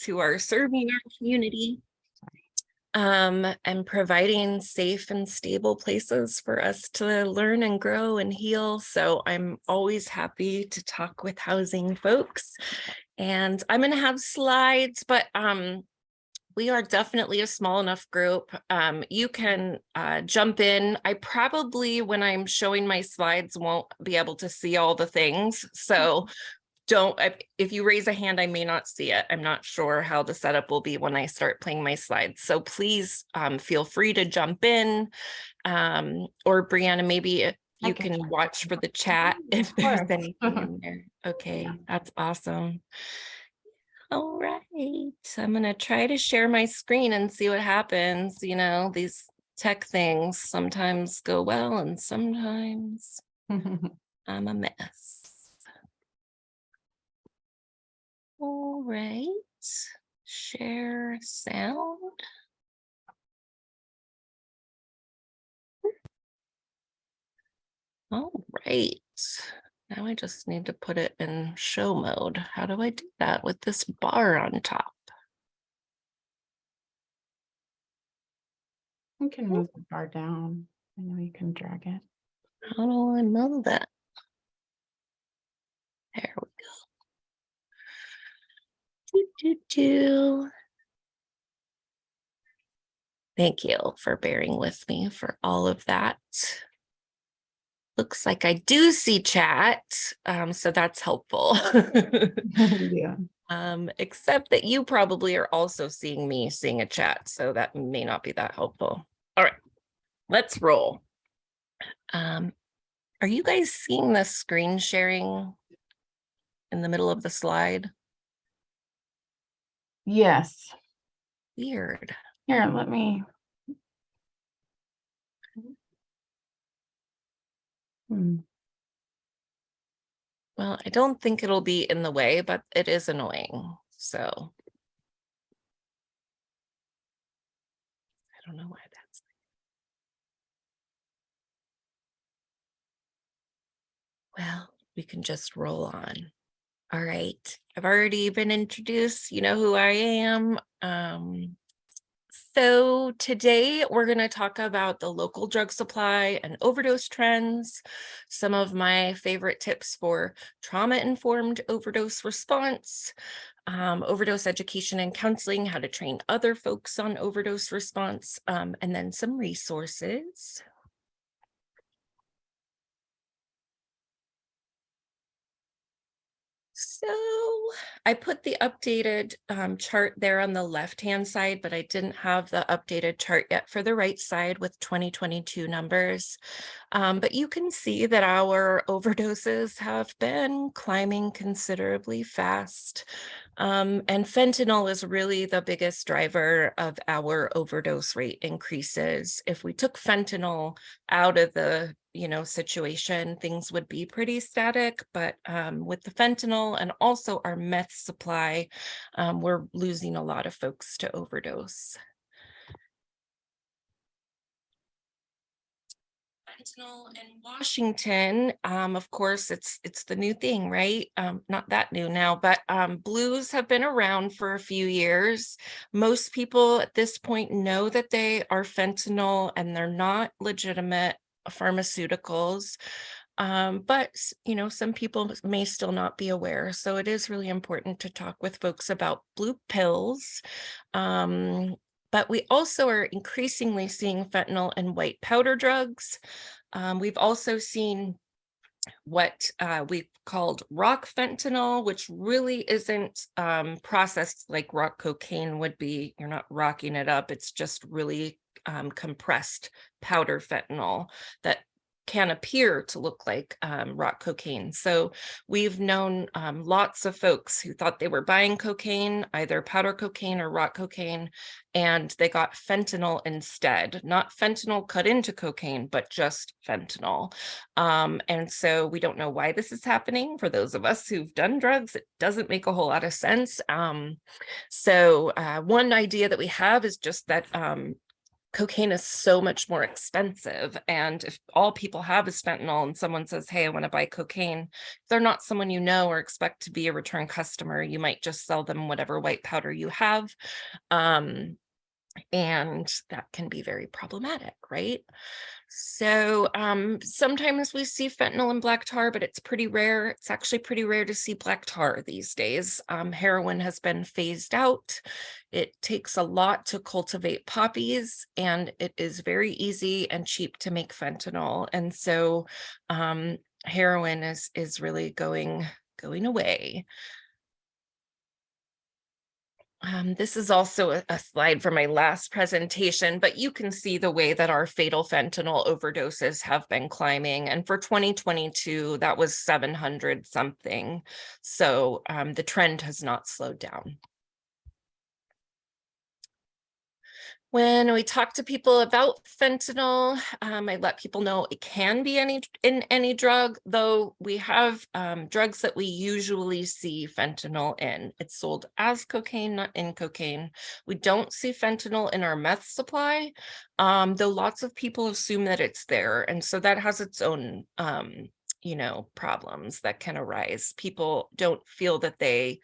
who are serving our community and providing safe and stable places for us to learn and grow and heal. So I'm always happy to talk with housing folks. And I'm going to have slides, but we are definitely a small enough group. You can jump in. I probably, when I'm showing my slides, won't be able to see all the things. So if you raise a hand, I may not see it. I'm not sure how the setup will be when I start playing my slides. So please feel free to jump in. Or Brianna, maybe you can watch for the chat if there's anything in there. Okay, that's awesome. All right, I'm gonna try to share my screen and see what happens. You know, these tech things sometimes go well and sometimes I'm a mess. All right, share sound. All right, now I just need to put it in show mode. How do I do that with this bar on top? You can move the bar down. I know you can drag it. How do I know that? There we go. Thank you for bearing with me for all of that. Looks like I do see chat, so that's helpful. Yeah. Except that you probably are also seeing me seeing a chat, so that may not be that helpful. All right, let's roll. Are you guys seeing the screen sharing in the middle of the slide? Yes. Weird. Here, let me. Well, I don't think it'll be in the way, but it is annoying. So I don't know why that's. Well, we can just roll on. All right. I've already been introduced. You know who I am. So today we're going to talk about the local drug supply and overdose trends, some of my favorite tips for trauma-informed overdose response, overdose education and counseling, how to train other folks on overdose response, and then some resources. So I put the updated chart there on the left-hand side, but I didn't have the updated chart yet for the right side with 2022 numbers. But you can see that our overdoses have been climbing considerably fast. And fentanyl is really the biggest driver of our overdose rate increases. If we took fentanyl out of the situation, things would be pretty static, but with the fentanyl and also our meth supply, we're losing a lot of folks to overdose. Fentanyl in Washington, of course, it's the new thing, right? Not that new now, but blues have been around for a few years. Most people at this point know that they are fentanyl and they're not legitimate pharmaceuticals. But some people may still not be aware. So it is really important to talk with folks about blue pills. But we also are increasingly seeing fentanyl in white powder drugs. We've also seen what we've called rock fentanyl, which really isn't processed like rock cocaine would be. You're not rocking it up. It's just really compressed powder fentanyl that can appear to look like rock cocaine. So we've known lots of folks who thought they were buying cocaine, either powder cocaine or rock cocaine, and they got fentanyl instead, not fentanyl cut into cocaine, but just fentanyl. And so we don't know why this is happening. For those of us who've done drugs, it doesn't make a whole lot of sense. So one idea that we have is just that cocaine is so much more expensive. And if all people have is fentanyl and someone says, hey, I want to buy cocaine, if they're not someone you know or expect to be a return customer, you might just sell them whatever white powder you have. And that can be very problematic, right? So sometimes we see fentanyl in black tar, but it's pretty rare. It's actually pretty rare to see black tar these days. Heroin has been phased out. It takes a lot to cultivate poppies, and it is very easy and cheap to make fentanyl. And so heroin is really going away. This is also a slide from my last presentation, but you can see the way that our fatal fentanyl overdoses have been climbing. And for 2022, that was 700 something. So the trend has not slowed down. When we talk to people about fentanyl, I let people know it can be in any drug, though we have drugs that we usually see fentanyl in. It's sold as cocaine, not in cocaine. We don't see fentanyl in our meth supply, though lots of people assume that it's there. And so that has its own problems that can arise. People don't feel that they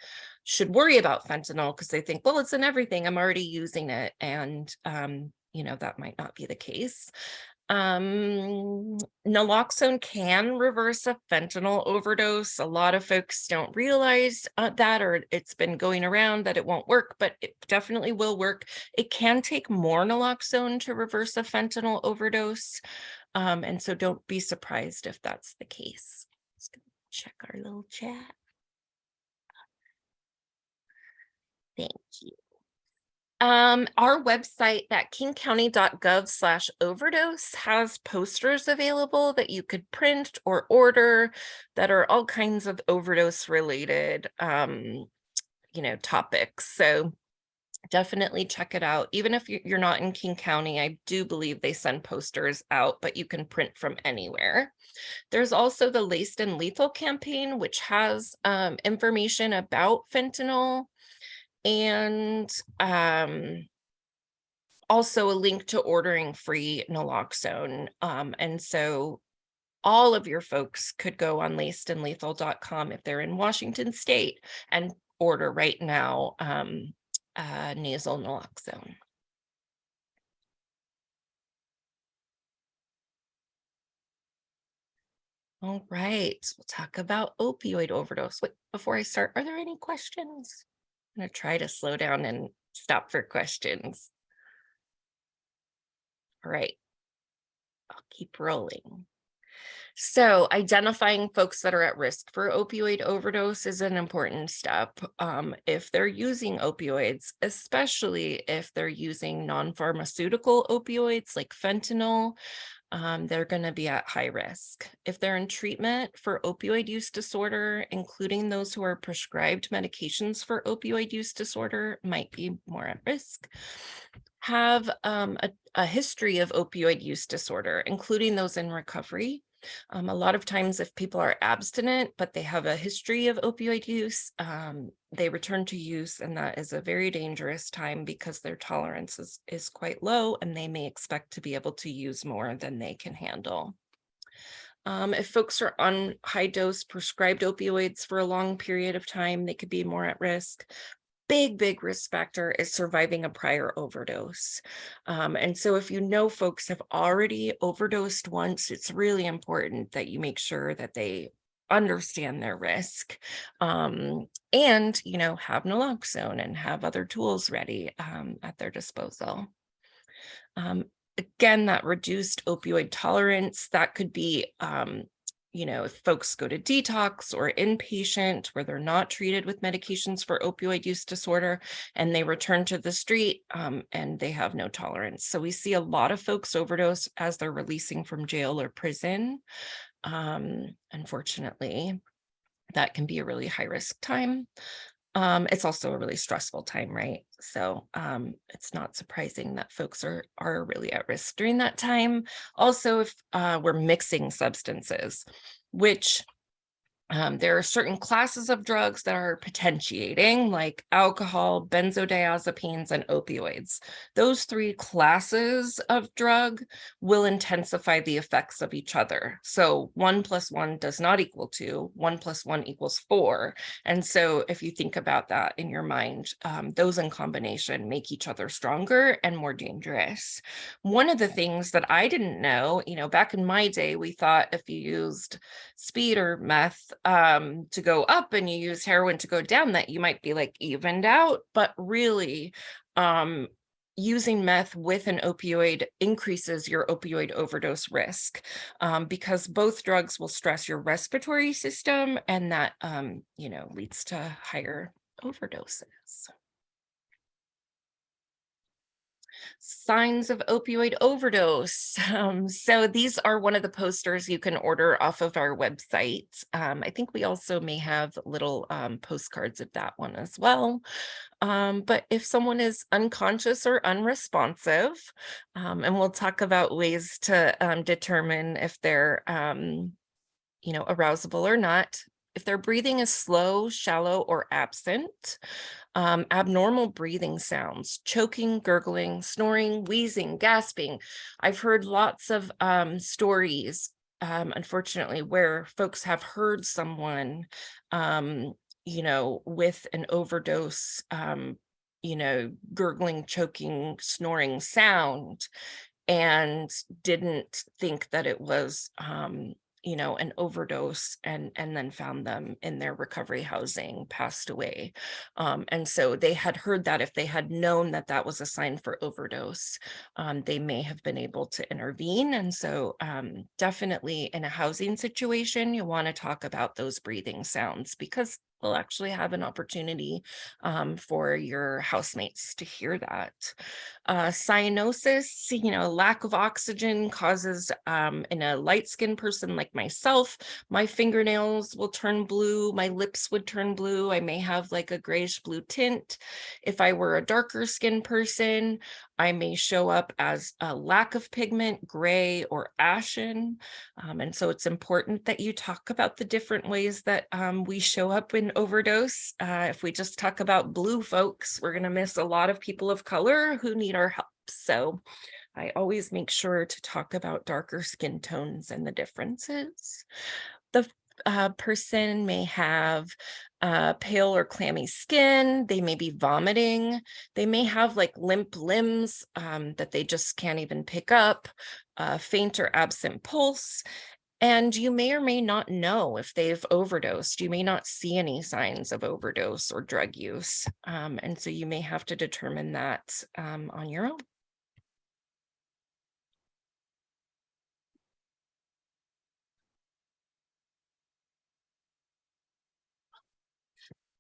should worry about fentanyl because they think, well, it's in everything, I'm already using it. And that might not be the case. Naloxone can reverse a fentanyl overdose. A lot of folks don't realize that, or it's been going around that it won't work, but it definitely will work. It can take more naloxone to reverse a fentanyl overdose. And so don't be surprised if that's the case. Let's go check our little chat. Thank you. Our website, that kingcounty.gov/overdose, has posters available that you could print or order that are all kinds of overdose related, topics. So definitely check it out. Even if you're not in King County, I do believe they send posters out, but you can print from anywhere. There's also the Laced and Lethal campaign, which has information about fentanyl, and also a link to ordering free naloxone. And so all of your folks could go on lacedandlethal.com if they're in Washington State and order right now nasal naloxone. All right, we'll talk about opioid overdose. Wait, before I start, are there any questions? I'm going to try to slow down and stop for questions. All right, I'll keep rolling. So identifying folks that are at risk for opioid overdose is an important step. If they're using opioids, especially if they're using non-pharmaceutical opioids like fentanyl, they're going to be at high risk. If they're in treatment for opioid use disorder, including those who are prescribed medications for opioid use disorder, might be more at risk. Have a history of opioid use disorder, including those in recovery. A lot of times if people are abstinent, but they have a history of opioid use, they return to use, and that is a very dangerous time because their tolerance is quite low and they may expect to be able to use more than they can handle. If folks are on high dose prescribed opioids for a long period of time, they could be more at risk. Big risk factor is surviving a prior overdose. And so if you know folks have already overdosed once, it's really important that you make sure that they understand their risk, and have naloxone and have other tools ready at their disposal. Again, that reduced opioid tolerance, that could be if folks go to detox or inpatient where they're not treated with medications for opioid use disorder and they return to the street and they have no tolerance. So we see a lot of folks overdose as they're releasing from jail or prison. Unfortunately, that can be a really high risk time. It's also a really stressful time, right? So it's not surprising that folks are really at risk during that time. Also, if we're mixing substances, which There are certain classes of drugs that are potentiating, like alcohol, benzodiazepines, and opioids. Those three classes of drug will intensify the effects of each other. So 1 + 1 does not equal 2, 1 + 1 equals 4. And so if you think about that in your mind, those in combination make each other stronger and more dangerous. One of the things that I didn't know, back in my day, we thought if you used speed or meth to go up and you use heroin to go down, that you might be like evened out. But really, using meth with an opioid increases your opioid overdose risk, because both drugs will stress your respiratory system, and that leads to higher overdoses. Signs of opioid overdose. So these are one of the posters you can order off of our website. I think we also may have little postcards of that one as well. But if someone is unconscious or unresponsive, and we'll talk about ways to determine if they're arousable or not. If their breathing is slow, shallow, or absent, abnormal breathing sounds, choking, gurgling, snoring, wheezing, gasping. I've heard lots of stories, unfortunately, where folks have heard someone, with an overdose, gurgling, choking, snoring sound, and didn't think that it was an overdose, and then found them in their recovery housing, passed away. And so they had heard that if they had known that that was a sign for overdose, they may have been able to intervene. And so definitely in a housing situation, you want to talk about those breathing sounds, because they'll actually have an opportunity for your housemates to hear that. Cyanosis, lack of oxygen causes, in a light-skinned person like myself, my fingernails will turn blue, my lips would turn blue, I may have like a grayish blue tint. If I were a darker skinned person, I may show up as a lack of pigment, gray or ashen. And so it's important that you talk about the different ways that we show up in overdose. If we just talk about blue folks, we're going to miss a lot of people of color who need our help. So I always make sure to talk about darker skin tones and the differences. The person may have pale or clammy skin. They may be vomiting. They may have like limp limbs that they just can't even pick up, faint or absent pulse. And you may or may not know if they've overdosed. You may not see any signs of overdose or drug use. And so you may have to determine that on your own.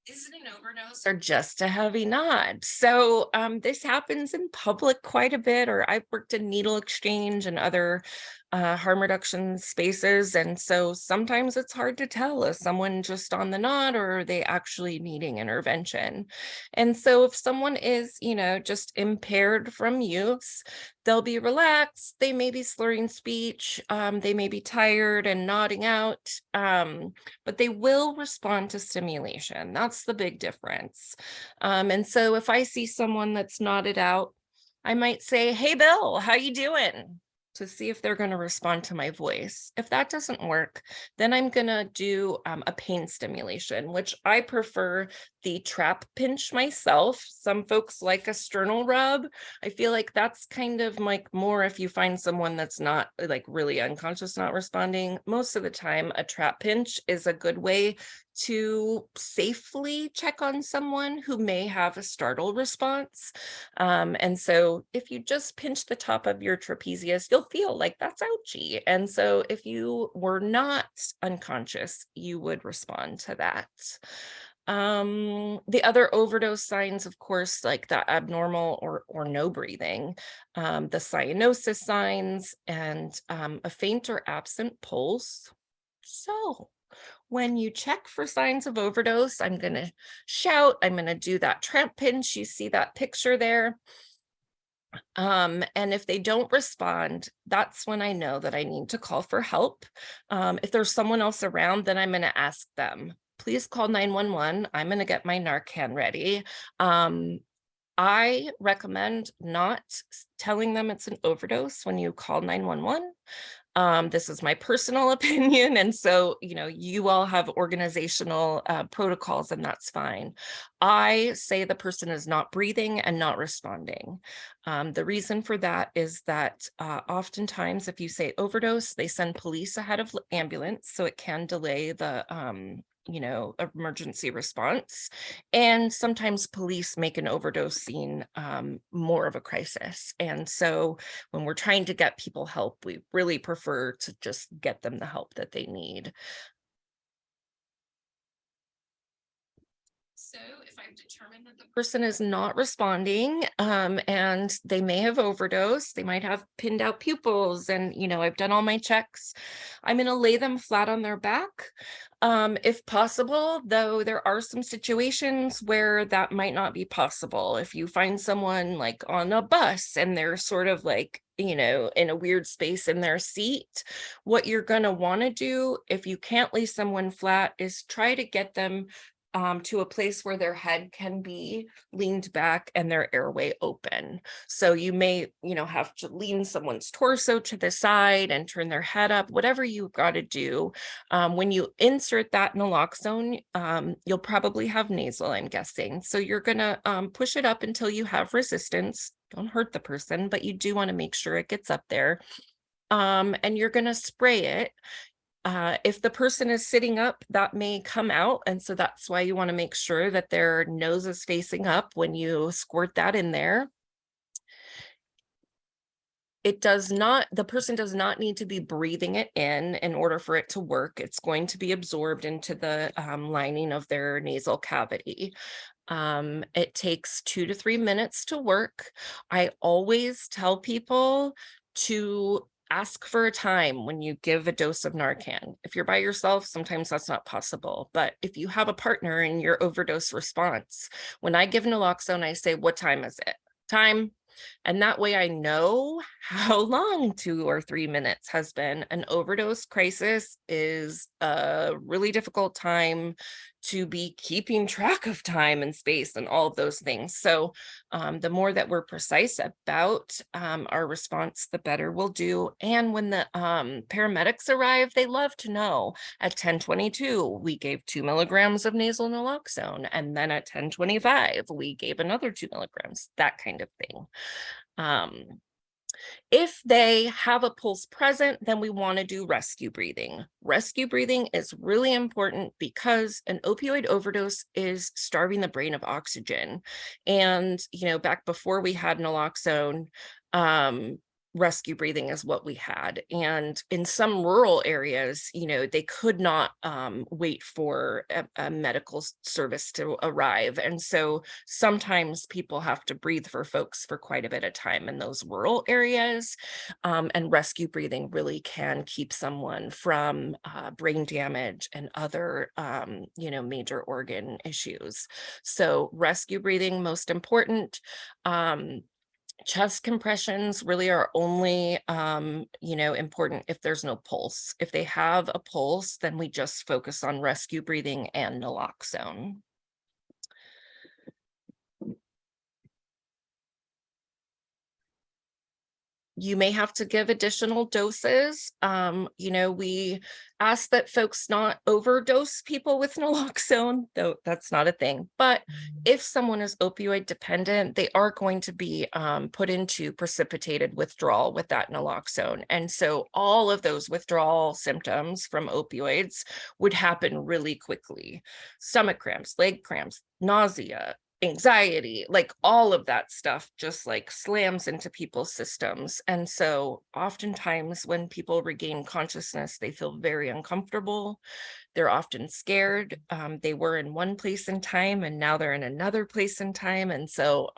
Is it an overdose or just a heavy nod? So this happens in public quite a bit, or I've worked in needle exchange and other harm reduction spaces. And so sometimes it's hard to tell, is someone just on the nod or are they actually needing intervention? And so if someone is, just impaired from use, they'll be relaxed, they may be slurring speech, they may be tired and nodding out, but they will respond to stimulation. That's the big difference. And so if I see someone that's nodded out, I might say, "Hey, Bill, how you doing?" to see if they're going to respond to my voice. If that doesn't work, then I'm going to do a pain stimulation, which I prefer the trap pinch myself. Some folks like a sternal rub. I feel like that's kind of like more if you find someone that's not like really unconscious, not responding. Most of the time, a trap pinch is a good way to safely check on someone who may have a startle response. And so if you just pinch the top of your trapezius, you'll feel like that's ouchy. And so if you were not unconscious, you would respond to that. The other overdose signs, of course, like the abnormal or no breathing, the cyanosis signs, and a faint or absent pulse. So when you check for signs of overdose, I'm going to shout, I'm going to do that tramp pinch. You see that picture there. And if they don't respond, that's when I know that I need to call for help. If there's someone else around, then I'm going to ask them, please call 911. I'm going to get my Narcan ready. Um, I recommend not telling them it's an overdose when you call 911. This is my personal opinion. And so, you all have organizational protocols, and that's fine. I say the person is not breathing and not responding. The reason for that is that oftentimes, if you say overdose, they send police ahead of ambulance, so it can delay the emergency response. And sometimes police make an overdose scene more of a crisis. And so when we're trying to get people help, we really prefer to just get them the help that they need. So if I've determined that the person is not responding, and they may have overdosed, they might have pinned out pupils, and I've done all my checks, I'm going to lay them flat on their back. If possible, though, there are some situations where that might not be possible. If you find someone like on a bus and they're sort of like, in a weird space in their seat, what you're going to want to do, if you can't lay someone flat, is try to get them to a place where their head can be leaned back and their airway open. So you may, have to lean someone's torso to the side and turn their head up, whatever you've got to do. When you insert that naloxone, you'll probably have nasal, I'm guessing. So you're going to push it up until you have resistance. Don't hurt the person, but you do want to make sure it gets up there. And you're going to spray it. If the person is sitting up, that may come out. And so that's why you want to make sure that their nose is facing up when you squirt that in there. The person does not need to be breathing it in order for it to work. It's going to be absorbed into the lining of their nasal cavity. It takes 2 to 3 minutes to work. I always tell people to ask for a time when you give a dose of Narcan. If you're by yourself, sometimes that's not possible. But if you have a partner in your overdose response, when I give naloxone, I say, what time is it? Time. And that way I know how long 2 or 3 minutes has been. An overdose crisis is a really difficult time to be keeping track of time and space and all of those things. So the more that we're precise about our response, the better we'll do. And when the paramedics arrive, they love to know at 10:22, we gave 2 milligrams of nasal naloxone. And then at 10:25, we gave another 2 milligrams, that kind of thing. If they have a pulse present, then we want to do rescue breathing. Rescue breathing is really important because an opioid overdose is starving the brain of oxygen. And, back before we had naloxone, rescue breathing is what we had. And in some rural areas, they could not wait for a medical service to arrive. And so sometimes people have to breathe for folks for quite a bit of time in those rural areas. And rescue breathing really can keep someone from brain damage and other, major organ issues. So rescue breathing, most important. Chest compressions really are only, important if there's no pulse. If they have a pulse, then we just focus on rescue breathing and naloxone. You may have to give additional doses. We ask that folks not overdose people with naloxone, though that's not a thing. But if someone is opioid dependent, they are going to be put into precipitated withdrawal with that naloxone. And so all of those withdrawal symptoms from opioids would happen really quickly. Stomach cramps, leg cramps, nausea, anxiety, like all of that stuff just like slams into people's systems. And so oftentimes when people regain consciousness, they feel very uncomfortable. They're often scared. They were in one place in time and now they're in another place in time. And so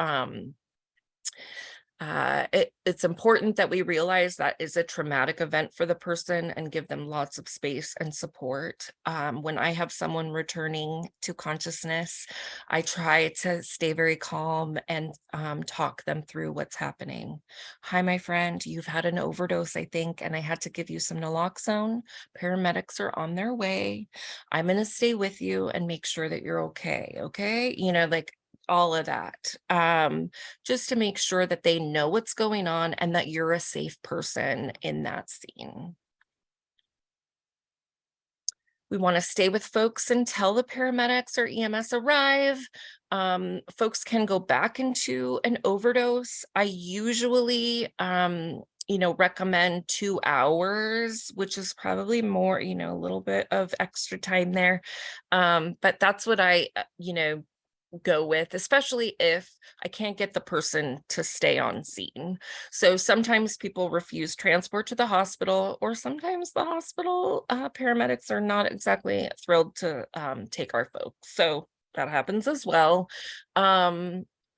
It's important that we realize that is a traumatic event for the person and give them lots of space and support. When I have someone returning to consciousness, I try to stay very calm and talk them through what's happening. Hi, my friend, you've had an overdose, I think, and I had to give you some naloxone. Paramedics are on their way. I'm going to stay with you and make sure that you're okay. Okay. Like all of that. Just to make sure that they know what's going on and that you're a safe person in that scene. We want to stay with folks until the paramedics or EMS arrive. Folks can go back into an overdose. I usually, recommend 2 hours, which is probably more, a little bit of extra time there. But that's what I, go with, especially if I can't get the person to stay on scene. So sometimes people refuse transport to the hospital, or sometimes the hospital paramedics are not exactly thrilled to take our folks. So that happens as well.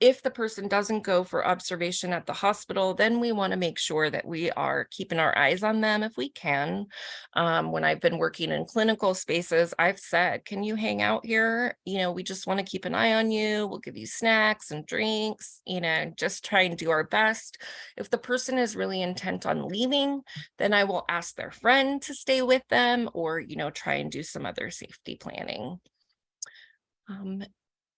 If the person doesn't go for observation at the hospital, then we want to make sure that we are keeping our eyes on them if we can. When I've been working in clinical spaces, I've said, can you hang out here? We just want to keep an eye on you. We'll give you snacks and drinks, just try and do our best. If the person is really intent on leaving, then I will ask their friend to stay with them, or, try and do some other safety planning.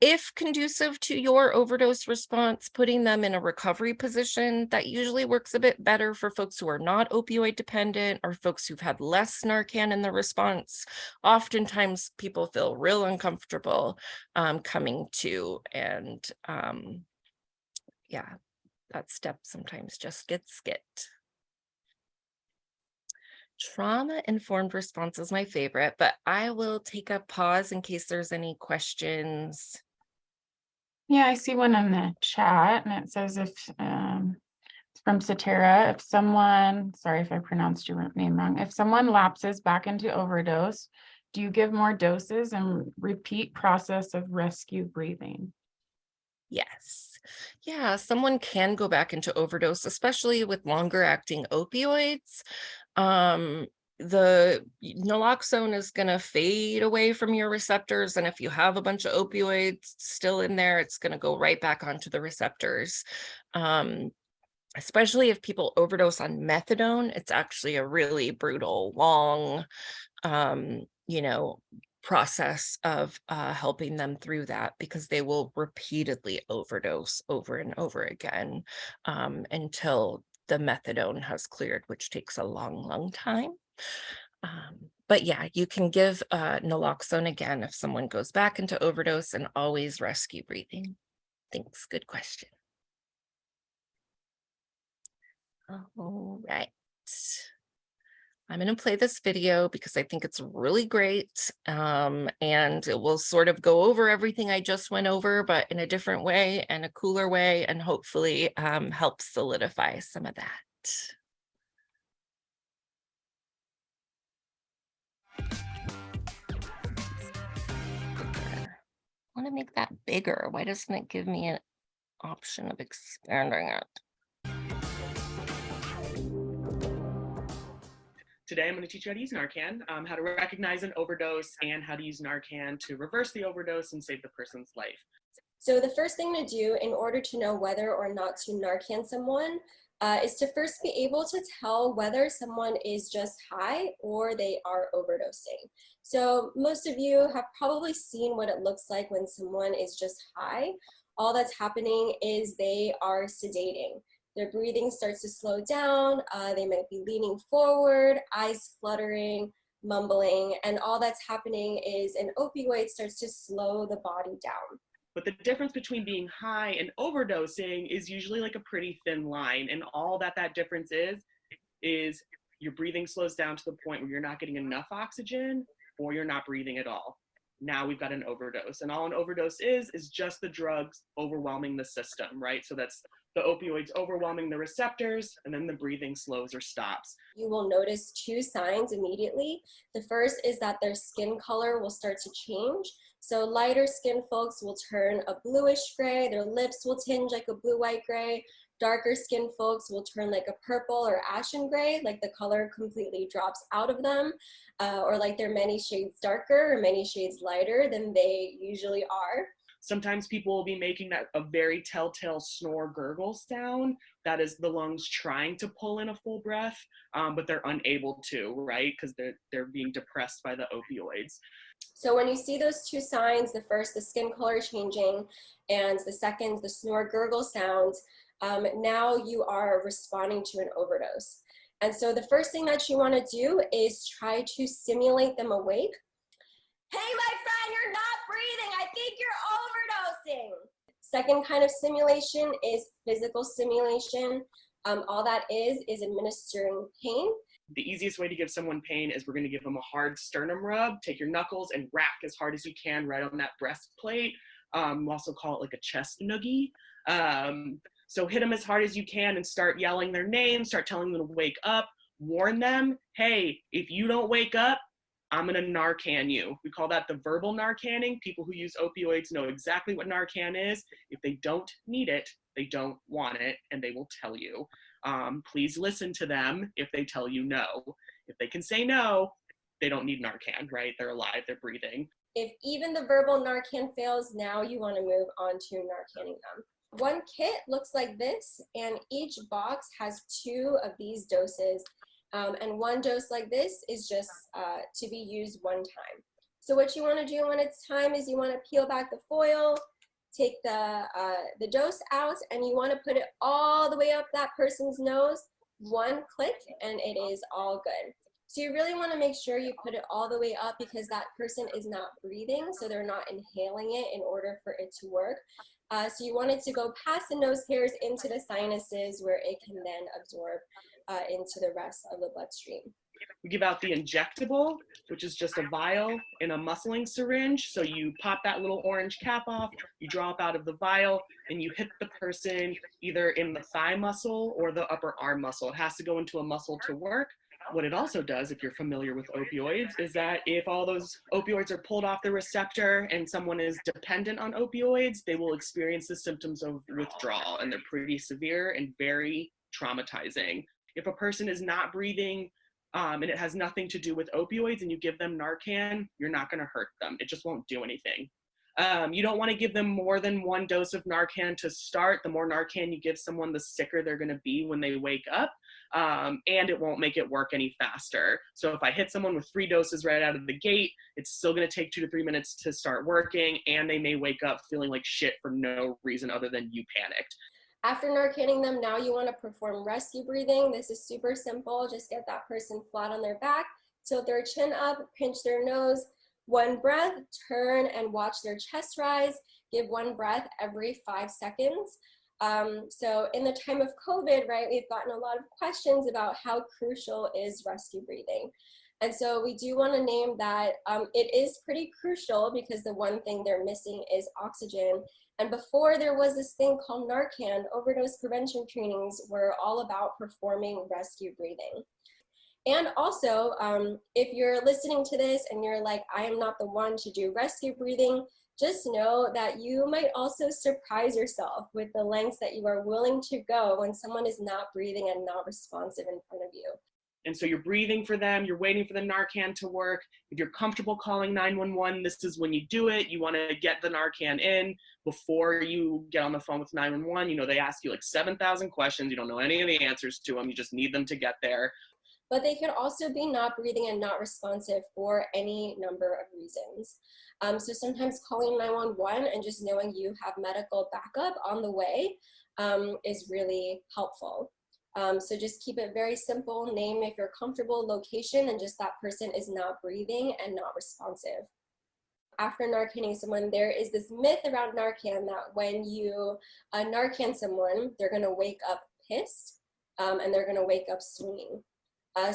If conducive to your overdose response, putting them in a recovery position, that usually works a bit better for folks who are not opioid dependent or folks who've had less Narcan in the response. Oftentimes people feel real uncomfortable coming to, and yeah, that step sometimes just gets skipped. Trauma-informed response is my favorite, but I will take a pause in case there's any questions. Yeah, I see one in the chat, and it says it's from Satara, if someone, sorry if I pronounced your name wrong, if someone lapses back into overdose, do you give more doses and repeat process of rescue breathing? Yes. Yeah, someone can go back into overdose, especially with longer acting opioids. The naloxone is going to fade away from your receptors, and if you have a bunch of opioids still in there, it's going to go right back onto the receptors. Especially if people overdose on methadone, it's actually a really brutal, long, process of helping them through that, because they will repeatedly overdose over and over again until the methadone has cleared, which takes a long, long time. But yeah, you can give naloxone again if someone goes back into overdose, and always rescue breathing. Thanks. Good question. All right. I'm going to play this video because I think it's really great, and it will sort of go over everything I just went over, but in a different way and a cooler way, and hopefully help solidify some of that. I want to make that bigger. Why doesn't it give me an option of expanding it? Today, I'm going to teach you how to use Narcan, how to recognize an overdose, and how to use Narcan to reverse the overdose and save the person's life. So the first thing to do in order to know whether or not to Narcan someone is to first be able to tell whether someone is just high or they are overdosing. So most of you have probably seen what it looks like when someone is just high. All that's happening is they are sedating. Their breathing starts to slow down, they might be leaning forward, eyes fluttering, mumbling, and all that's happening is an opioid starts to slow the body down. But the difference between being high and overdosing is usually like a pretty thin line. And all that difference is your breathing slows down to the point where you're not getting enough oxygen, or you're not breathing at all. Now we've got an overdose. And all an overdose is just the drugs overwhelming the system, right? So that's the opioids overwhelming the receptors, and then the breathing slows or stops. You will notice 2 signs immediately. The first is that their skin color will start to change. So lighter skin folks will turn a bluish gray, their lips will tinge like a blue-white gray. Darker skinned folks will turn like a purple or ashen gray, like the color completely drops out of them, or like they're many shades darker or many shades lighter than they usually are. Sometimes people will be making that a very telltale snore gurgle sound. That is the lungs trying to pull in a full breath, but they're unable to, right? Because they're being depressed by the opioids. So when you see those two signs, the first, the skin color changing, and the second, the snore gurgle sound, now you are responding to an overdose. And so the first thing that you want to do is try to stimulate them awake. Hey, my friend, you're not breathing. I think you're overdosing. Second kind of stimulation is physical stimulation. All that is administering pain. The easiest way to give someone pain is we're going to give them a hard sternum rub. Take your knuckles and rack as hard as you can right on that breastplate. We also call it like a chest noogie. So hit them as hard as you can and start yelling their name, start telling them to wake up, warn them, hey, if you don't wake up, I'm gonna Narcan you. We call that the verbal Narcanning. People who use opioids know exactly what Narcan is. If they don't need it, they don't want it, and they will tell you. Please listen to them if they tell you no. If they can say no, they don't need Narcan, right? They're alive, they're breathing. If even the verbal Narcan fails, now you want to move on to Narcanning them. One kit looks like this, and each box has 2 of these doses. And one dose like this is just to be used one time. So what you want to do when it's time is you want to peel back the foil, take the dose out, and you want to put it all the way up that person's nose, one click, and it is all good. So you really want to make sure you put it all the way up because that person is not breathing, so they're not inhaling it in order for it to work. So you want it to go past the nose hairs into the sinuses where it can then absorb into the rest of the bloodstream. We give out the injectable, which is just a vial in a muscling syringe. So you pop that little orange cap off, you drop out of the vial, and you hit the person either in the thigh muscle or the upper arm muscle. It has to go into a muscle to work. What it also does, if you're familiar with opioids, is that if all those opioids are pulled off the receptor and someone is dependent on opioids, they will experience the symptoms of withdrawal, and they're pretty severe and very traumatizing. If a person is not breathing and it has nothing to do with opioids and you give them Narcan, you're not going to hurt them. It just won't do anything. You don't want to give them more than 1 dose of Narcan to start. The more Narcan you give someone, the sicker they're going to be when they wake up, and it won't make it work any faster. So if I hit someone with 3 doses right out of the gate, it's still going to take 2 to 3 minutes to start working, and they may wake up feeling like shit for no reason other than you panicked. After Narcanning them, now you want to perform rescue breathing. This is super simple. Just get that person flat on their back, tilt their chin up, pinch their nose, 1 breath, turn and watch their chest rise. Give 1 breath every 5 seconds. So in the time of COVID, right, we've gotten a lot of questions about how crucial is rescue breathing. And so we do want to name that it is pretty crucial because the one thing they're missing is oxygen. And before there was this thing called Narcan, overdose prevention trainings were all about performing rescue breathing. And also, if you're listening to this and you're like, I am not the one to do rescue breathing, just know that you might also surprise yourself with the lengths that you are willing to go when someone is not breathing and not responsive in front of you. And so you're breathing for them, you're waiting for the Narcan to work. If you're comfortable calling 911, this is when you do it. You want to get the Narcan in before you get on the phone with 911. You know, they ask you like 7,000 questions. You don't know any of the answers to them. You just need them to get there. But they could also be not breathing and not responsive for any number of reasons. So sometimes calling 911 and just knowing you have medical backup on the way is really helpful. So just keep it very simple. Name if you're comfortable, location, and just that person is not breathing and not responsive. After Narcanning someone, there is this myth around Narcan that when you Narcan someone, they're going to wake up pissed and they're going to wake up swinging.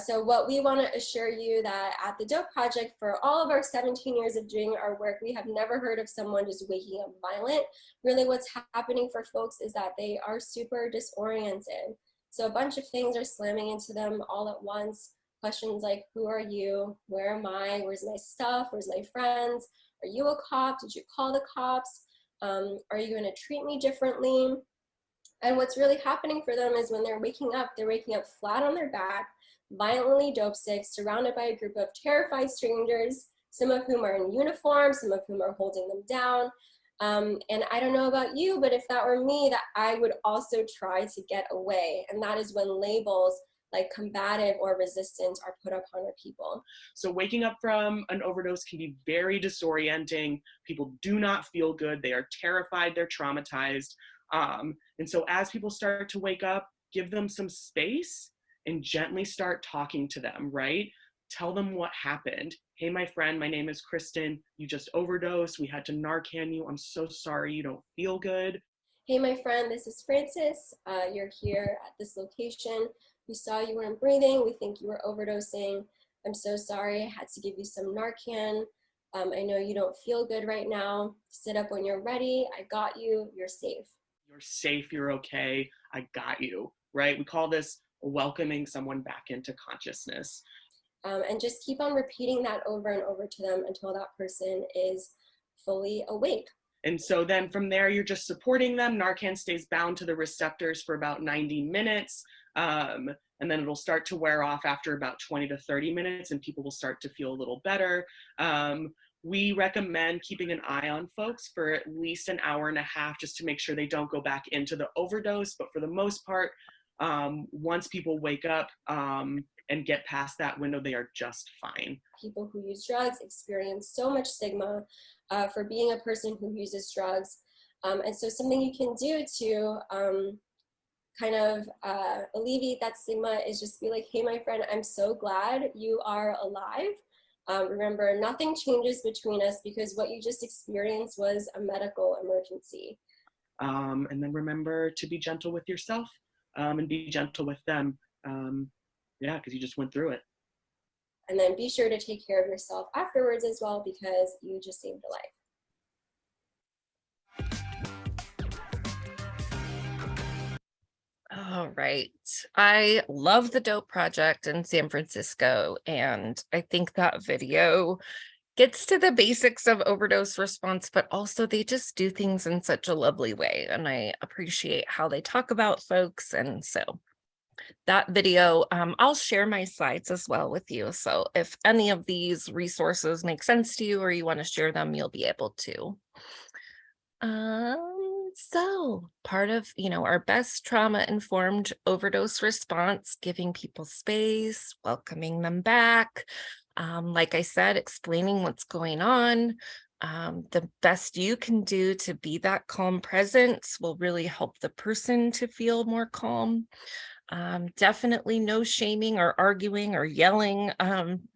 So what we want to assure you that at the Dope Project, for all of our 17 years of doing our work, we have never heard of someone just waking up violent. Really what's happening for folks is that they are super disoriented. So a bunch of things are slamming into them all at once. Questions like, who are you? Where am I? Where's my stuff? Where's my friends? Are you a cop? Did you call the cops? Are you going to treat me differently? And what's really happening for them is when they're waking up flat on their back, violently dope sick, surrounded by a group of terrified strangers, some of whom are in uniform, some of whom are holding them down. And I don't know about you, but if that were me, that I would also try to get away. And that is when labels like combative or resistant are put upon our people. So waking up from an overdose can be very disorienting. People do not feel good. They are terrified. They're traumatized. And so as people start to wake up, give them some space and gently start talking to them, right? Tell them what happened. Hey, my friend, my name is Kristen. You just overdosed. We had to Narcan you. I'm so sorry you don't feel good. Hey, my friend, this is Francis. You're here at this location. We saw you weren't breathing. We think you were overdosing. I'm so sorry. I had to give you some Narcan. I know you don't feel good right now. Sit up when you're ready. I got you. You're safe. You're safe. You're okay. I got you, right? We call this welcoming someone back into consciousness. And just keep on repeating that over and over to them until that person is fully awake. And so then from there, you're just supporting them. Narcan stays bound to the receptors for about 90 minutes. And then it'll start to wear off after about 20 to 30 minutes, and people will start to feel a little better. We recommend keeping an eye on folks for at least an hour and a half just to make sure they don't go back into the overdose. But for the most part, once people wake up and get past that window, they are just fine. People who use drugs experience so much stigma for being a person who uses drugs. And so something you can do to kind of alleviate that stigma is just be like, hey, my friend, I'm so glad you are alive. Remember, nothing changes between us because what you just experienced was a medical emergency. And then remember to be gentle with yourself and be gentle with them. Yeah, because you just went through it. And then be sure to take care of yourself afterwards as well because you just saved a life. All right. I love the Dope Project in San Francisco, and I think that video gets to the basics of overdose response, but also they just do things in such a lovely way. And I appreciate how they talk about folks. And so that video, I'll share my slides as well with you. So if any of these resources make sense to you or you want to share them, you'll be able to. So part of, our best trauma-informed overdose response, giving people space, welcoming them back. Like I said, explaining what's going on. The best you can do to be that calm presence will really help the person to feel more calm. Definitely no shaming or arguing or yelling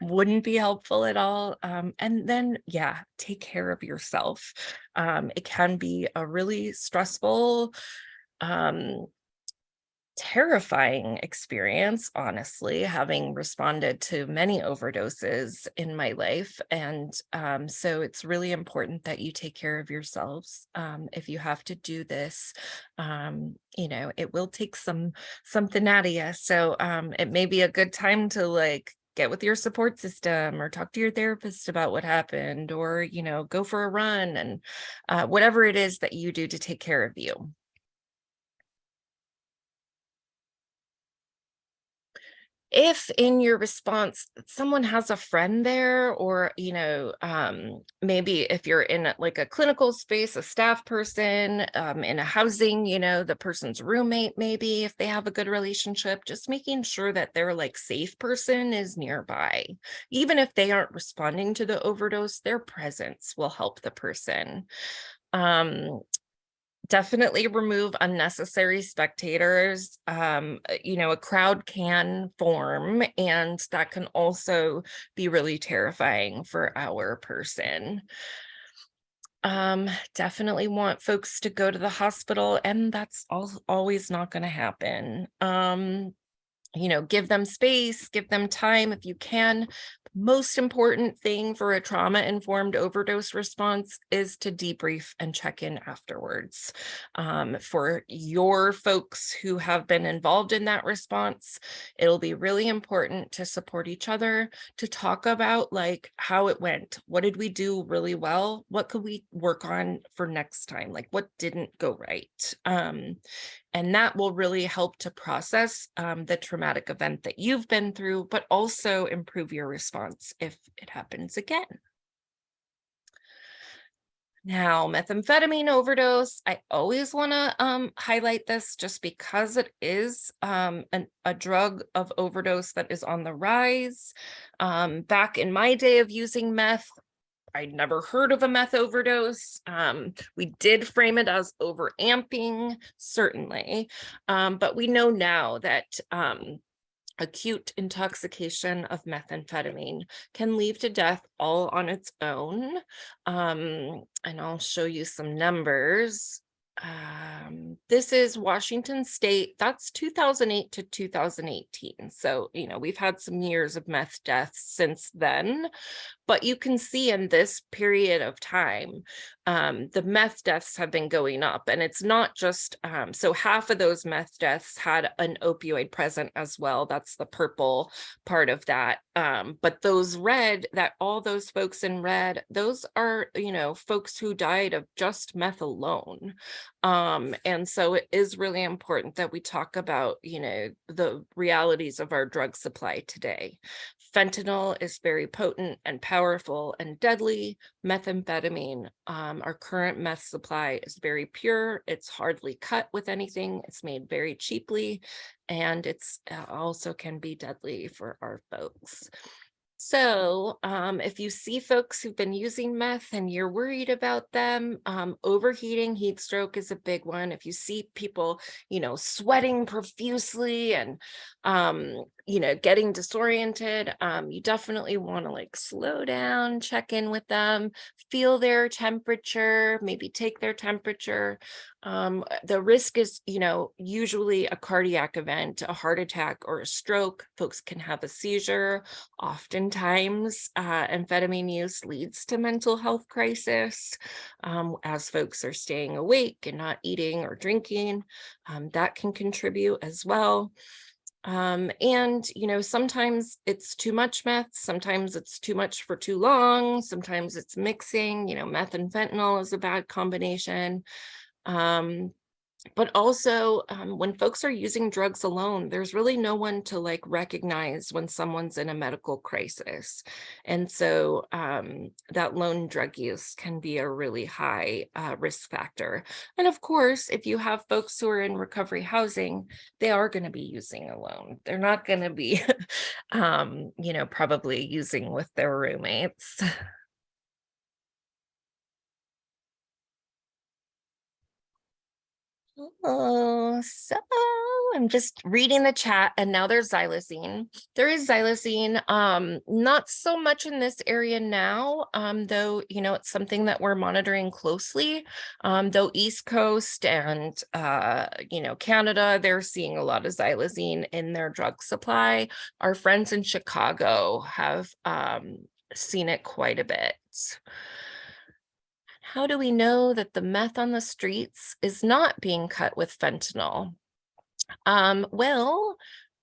wouldn't be helpful at all. And then, yeah, take care of yourself. It can be a really stressful, terrifying experience, honestly, having responded to many overdoses in my life. And so it's really important that you take care of yourselves. If you have to do this, it will take something out of you. So it may be a good time to get with your support system or talk to your therapist about what happened, or, go for a run and whatever it is that you do to take care of you. If in your response someone has a friend there, or maybe if you're in a clinical space, a staff person, in a housing, the person's roommate, maybe if they have a good relationship, just making sure that their safe person is nearby. Even if they aren't responding to the overdose, their presence will help the person. Definitely remove unnecessary spectators. A crowd can form, and that can also be really terrifying for our person. Definitely want folks to go to the hospital, and that's always not going to happen. give them space, give them time if you can. Most important thing for a trauma-informed overdose response is to debrief and check in afterwards. For your folks who have been involved in that response, it'll be really important to support each other, to talk about like how it went. What did we do really well? What could we work on for next time? Like what didn't go right? And that will really help to process the traumatic event that you've been through, but also improve your response if it happens again. Now, methamphetamine overdose, I always want to highlight this just because it is a drug of overdose that is on the rise. Back in my day of using meth, I'd never heard of a meth overdose. We did frame it as overamping, certainly, but we know now that acute intoxication of methamphetamine can lead to death all on its own. And I'll show you some numbers. This is Washington State. That's 2008 to 2018. So, we've had some years of meth deaths since then. But you can see in this period of time, the meth deaths have been going up. And it's not just, so half of those meth deaths had an opioid present as well. That's the purple part of that. But those red, all those folks in red, those are, folks who died of just meth alone. And so it is really important that we talk about, the realities of our drug supply today. Fentanyl is very potent and powerful and deadly. Methamphetamine, our current meth supply is very pure. It's hardly cut with anything. It's made very cheaply, and it's also can be deadly for our folks. So if you see folks who've been using meth and you're worried about them, overheating, heat stroke is a big one. If you see people, sweating profusely and, getting disoriented, you definitely want to slow down, check in with them, feel their temperature, maybe take their temperature. The risk is, usually a cardiac event, a heart attack or a stroke. Folks can have a seizure. Oftentimes, amphetamine use leads to mental health crisis as folks are staying awake and not eating or drinking. That can contribute as well. And, sometimes it's too much meth, sometimes it's too much for too long, sometimes it's mixing, meth and fentanyl is a bad combination. But also when folks are using drugs alone, there's really no one to recognize when someone's in a medical crisis. And so that lone drug use can be a really high risk factor. And of course, if you have folks who are in recovery housing, they are going to be using alone. They're not going to be, probably using with their roommates. Oh, so I'm just reading the chat, and now there's xylazine. There is xylazine, not so much in this area now, though, it's something that we're monitoring closely. Though East Coast and, Canada, they're seeing a lot of xylazine in their drug supply. Our friends in Chicago have seen it quite a bit. How do we know that the meth on the streets is not being cut with fentanyl? Well,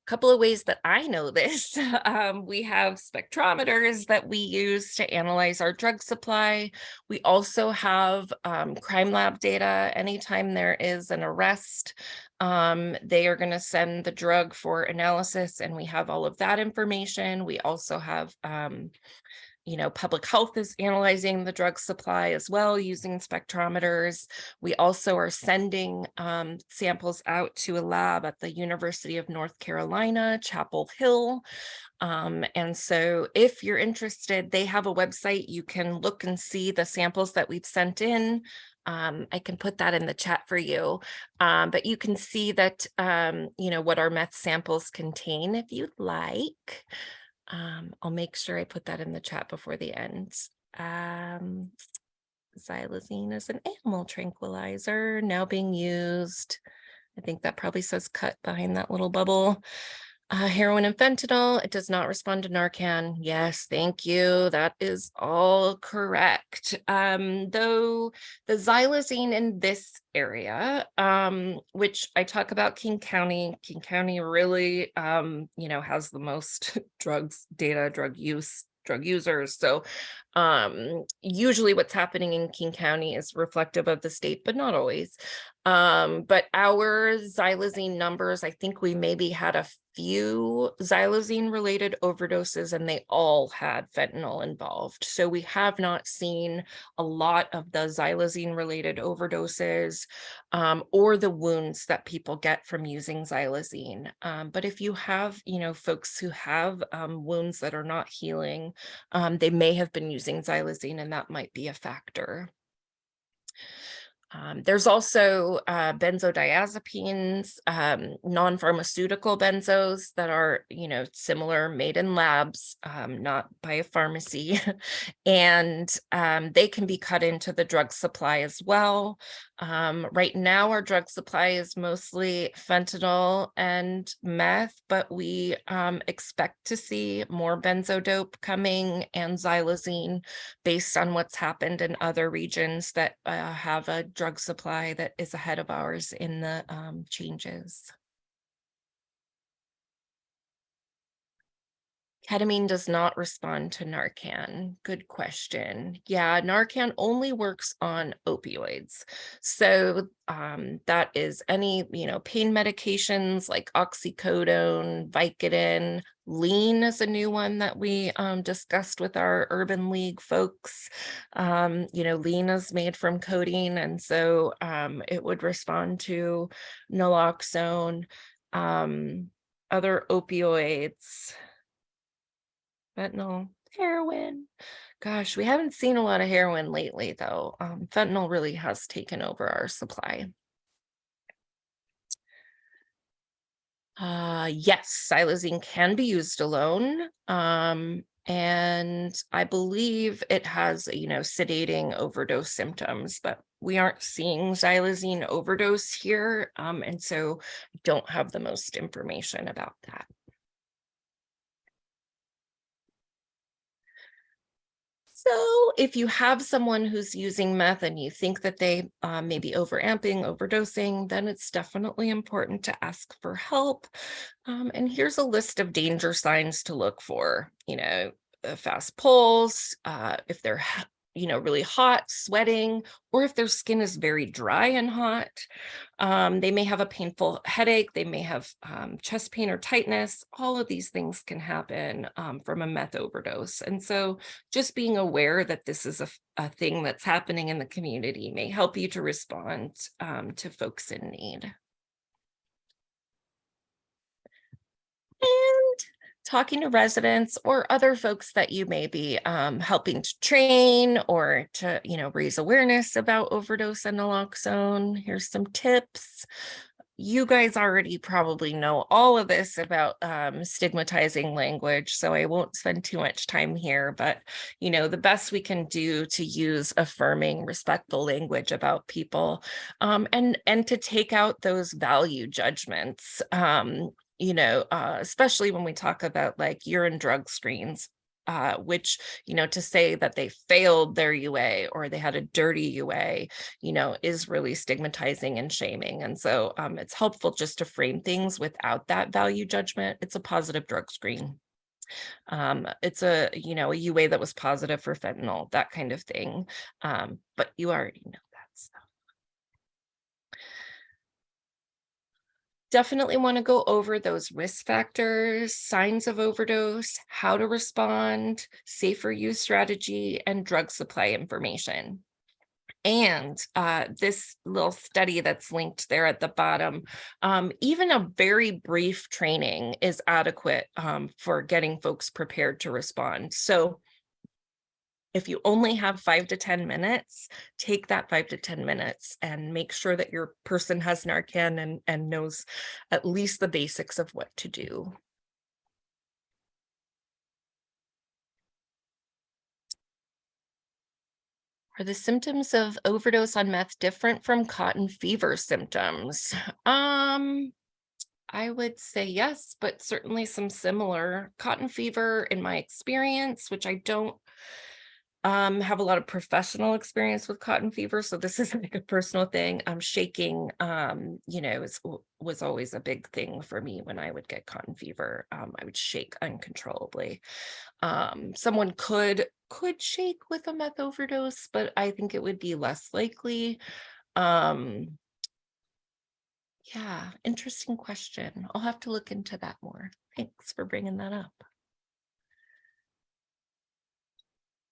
a couple of ways that I know this. We have spectrometers that we use to analyze our drug supply. We also have crime lab data. Anytime there is an arrest, they are going to send the drug for analysis, and we have all of that information. We also have public health is analyzing the drug supply as well using spectrometers. We also are sending samples out to a lab at the University of North Carolina, Chapel Hill. And so if you're interested, they have a website. You can look and see the samples that we've sent in. I can put that in the chat for you, but you can see that, what our meth samples contain if you'd like. I'll make sure I put that in the chat before the end. Xylazine is an animal tranquilizer now being used. I think that probably says cut behind that little bubble. Heroin and fentanyl, it does not respond to Narcan. Yes, thank you. That is all correct. Though the xylazine in this area, which I talk about King County really, has the most drugs data, drug users. So usually what's happening in King County is reflective of the state, but not always. But our xylazine numbers, I think we maybe had a few xylazine related overdoses and they all had fentanyl involved. So we have not seen a lot of the xylazine related overdoses or the wounds that people get from using xylazine. But if you have, folks who have wounds that are not healing, they may have been using xylazine and that might be a factor. There's also benzodiazepines, non-pharmaceutical benzos that are, similar, made in labs, not by a pharmacy, and they can be cut into the drug supply as well. Right now, our drug supply is mostly fentanyl and meth, but we expect to see more benzodope coming and xylazine based on what's happened in other regions that have a drug supply that is ahead of ours in the changes. Ketamine does not respond to Narcan. Good question. Yeah, Narcan only works on opioids. So that is any, pain medications like oxycodone, Vicodin. Lean is a new one that we discussed with our Urban League folks. Lean is made from codeine, and so it would respond to naloxone, other opioids. Fentanyl, heroin. Gosh, we haven't seen a lot of heroin lately, though. Fentanyl really has taken over our supply. Yes, xylazine can be used alone. And I believe it has, sedating overdose symptoms, but we aren't seeing xylazine overdose here. And so I don't have the most information about that. So if you have someone who's using meth and you think that they may be overamping, overdosing, then it's definitely important to ask for help. And here's a list of danger signs to look for, a fast pulse, if they're really hot, sweating, or if their skin is very dry and hot. They may have a painful headache. They may have chest pain or tightness. All of these things can happen from a meth overdose. And so just being aware that this is a thing that's happening in the community may help you to respond to folks in need. And talking to residents or other folks that you may be helping to train or to, raise awareness about overdose and naloxone. Here's some tips. You guys already probably know all of this about stigmatizing language, so I won't spend too much time here, but, the best we can do to use affirming, respectful language about people and to take out those value judgments. Especially when we talk about like urine drug screens, which, to say that they failed their UA or they had a dirty UA, is really stigmatizing and shaming. And so it's helpful just to frame things without that value judgment. It's a positive drug screen. It's a UA that was positive for fentanyl, that kind of thing. But you already know that stuff. Definitely want to go over those risk factors, signs of overdose, how to respond, safer use strategy, and drug supply information. And this little study that's linked there at the bottom, even a very brief training is adequate for getting folks prepared to respond. So if you only have 5 to 10 minutes, take that 5 to 10 minutes and make sure that your person has Narcan and knows at least the basics of what to do. Are the symptoms of overdose on meth different from cotton fever symptoms? I would say yes, but certainly some similar cotton fever in my experience, which I don't have a lot of professional experience with cotton fever, so this is like a personal thing. Shaking, was always a big thing for me when I would get cotton fever. I would shake uncontrollably. Someone could shake with a meth overdose, but I think it would be less likely. Um, yeah, interesting question. I'll have to look into that more. Thanks for bringing that up.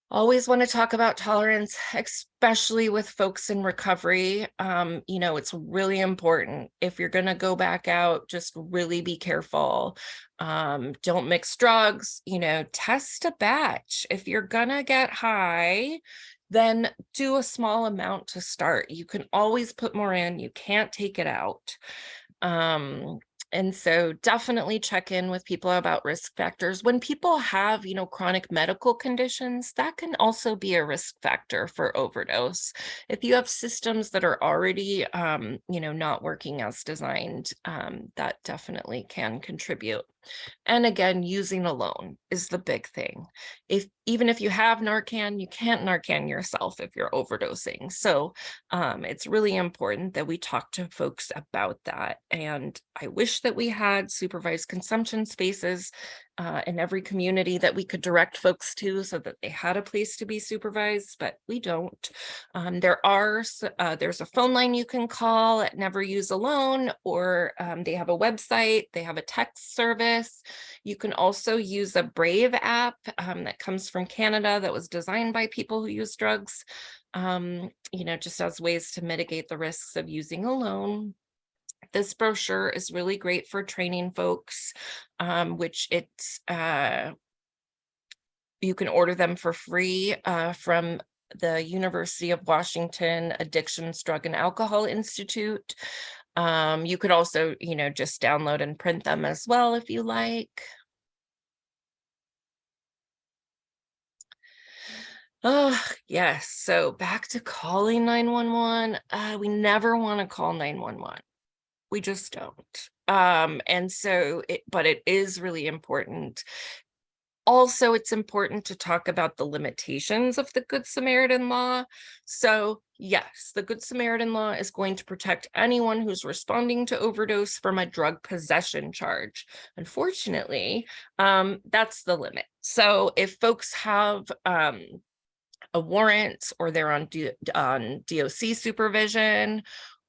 Always want to talk about tolerance, especially with folks in recovery. It's really important. If you're going to go back out, just really be careful. Don't mix drugs, test a batch. If you're going to get high, then do a small amount to start. You can always put more in, you can't take it out. And so definitely check in with people about risk factors. When people have, chronic medical conditions, that can also be a risk factor for overdose. If you have systems that are already, not working as designed, that definitely can contribute. And again, using alone is the big thing. Even if you have Narcan, you can't Narcan yourself if you're overdosing. So it's really important that we talk to folks about that. And I wish that we had supervised consumption spaces in every community that we could direct folks to so that they had a place to be supervised, but we don't. There's a phone line you can call at Never Use Alone, or they have a website, they have a text service. You can also use a Brave app that comes from Canada that was designed by people who use drugs, just as ways to mitigate the risks of using alone. This brochure is really great for training folks, which you can order them for free from the University of Washington Addictions, Drug and Alcohol Institute. You could also, just download and print them as well if you like. Oh, yes. So back to calling 911. We never want to call 911. We just don't. But it is really important. Also, it's important to talk about the limitations of the Good Samaritan law. So yes, the Good Samaritan law is going to protect anyone who's responding to overdose from a drug possession charge. Unfortunately, that's the limit. So if folks have a warrant, or they're on DOC supervision,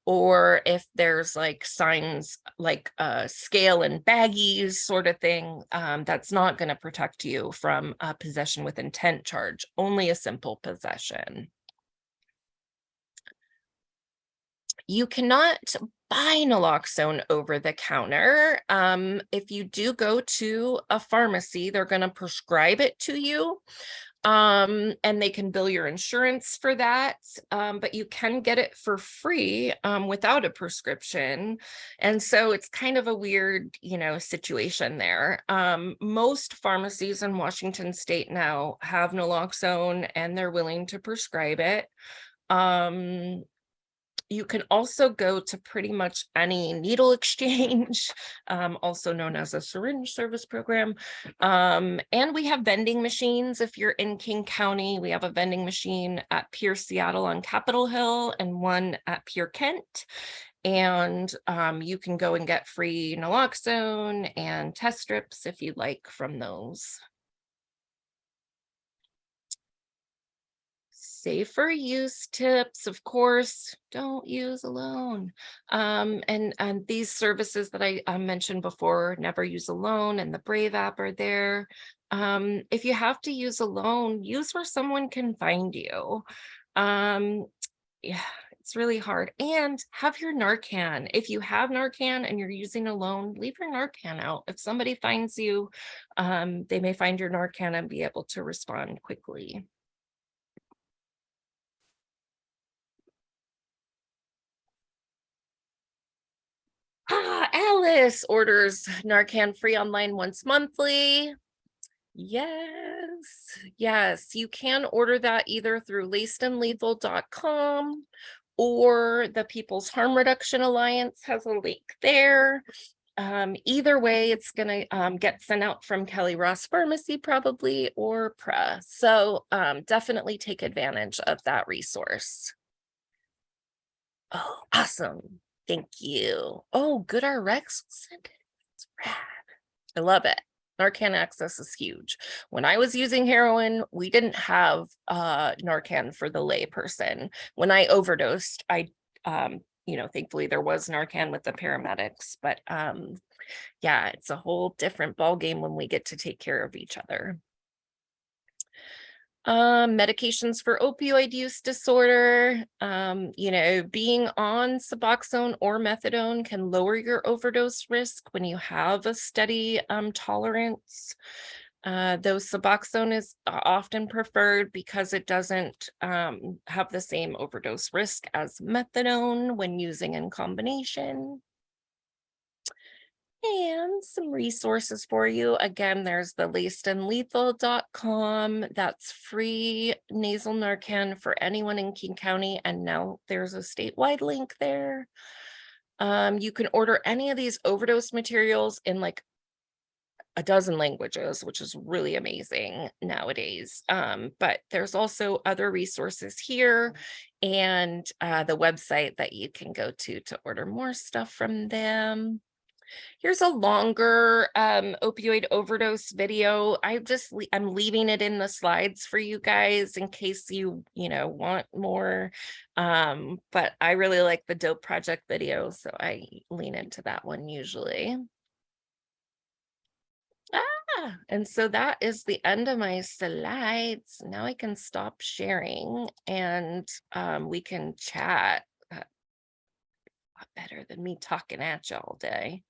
or if there's like signs like scale and baggies sort of thing, that's not going to protect you from a possession with intent charge, only a simple possession. You cannot buy naloxone over the counter. If you do go to a pharmacy, they're going to prescribe it to you. And they can bill your insurance for that, but you can get it for free without a prescription. And so it's kind of a weird, situation there. Most pharmacies in Washington state now have naloxone and they're willing to prescribe it. You can also go to pretty much any needle exchange, also known as a syringe service program. And we have vending machines. If you're in King County, we have a vending machine at Pier Seattle on Capitol Hill and one at Pier Kent. And you can go and get free naloxone and test strips if you'd like from those. Safer use tips, of course, don't use alone. And these services that I mentioned before, Never Use Alone and the Brave app are there. If you have to use alone, use where someone can find you. Yeah, it's really hard. And have your Narcan. If you have Narcan and you're using alone, leave your Narcan out. If somebody finds you, they may find your Narcan and be able to respond quickly. Alice orders Narcan free online once monthly. Yes, you can order that either through lacedandlethal.com, or the People's Harm Reduction Alliance has a link there. either way, it's going to get sent out from Kelly Ross Pharmacy probably, or PRA. So definitely take advantage of that resource. Oh, awesome. Thank you. Oh, GoodRx sent it. It's rad. I love it. Narcan access is huge. When I was using heroin, we didn't have Narcan for the lay person. When I overdosed, I thankfully there was Narcan with the paramedics, but yeah, it's a whole different ball game when we get to take care of each other. Medications for opioid use disorder. Being on Suboxone or methadone can lower your overdose risk when you have a steady tolerance. Though Suboxone is often preferred because it doesn't have the same overdose risk as methadone when using in combination. And some resources for you. Again, there's the lacedandlethal.com. That's free nasal Narcan for anyone in King County. And now there's a statewide link there. You can order any of these overdose materials in like a dozen languages, which is really amazing nowadays. But there's also other resources here and the website that you can go to order more stuff from them. Here's a longer opioid overdose video. I'm leaving it in the slides for you guys in case you want more. But I really like the Dope Project video, so I lean into that one usually. And so that is the end of my slides. Now I can stop sharing and we can chat. A lot better than me talking at you all day.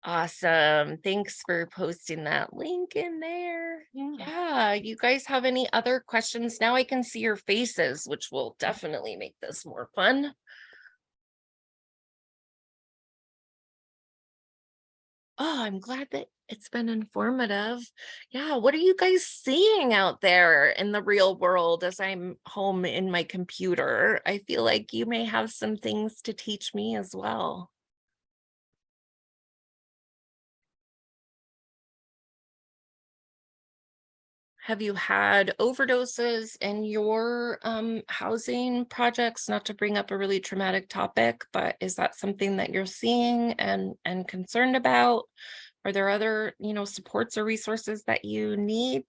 Awesome. Thanks for posting that link in there. Yeah. You guys have any other questions? Now I can see your faces, which will definitely make this more fun. Oh, I'm glad that it's been informative. Yeah. What are you guys seeing out there in the real world as I'm home in my computer? I feel like you may have some things to teach me as well. Have you had overdoses in your housing projects? Not to bring up a really traumatic topic, but is that something that you're seeing and concerned about? Are there other, supports or resources that you need?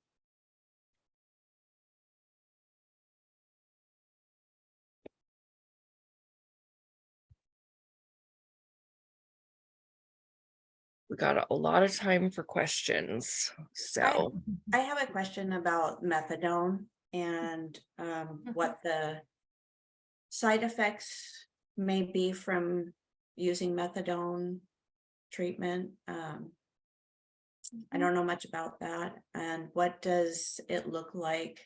We got a lot of time for questions. So I have a question about methadone and what the side effects may be from using methadone treatment. I don't know much about that. And what does it look like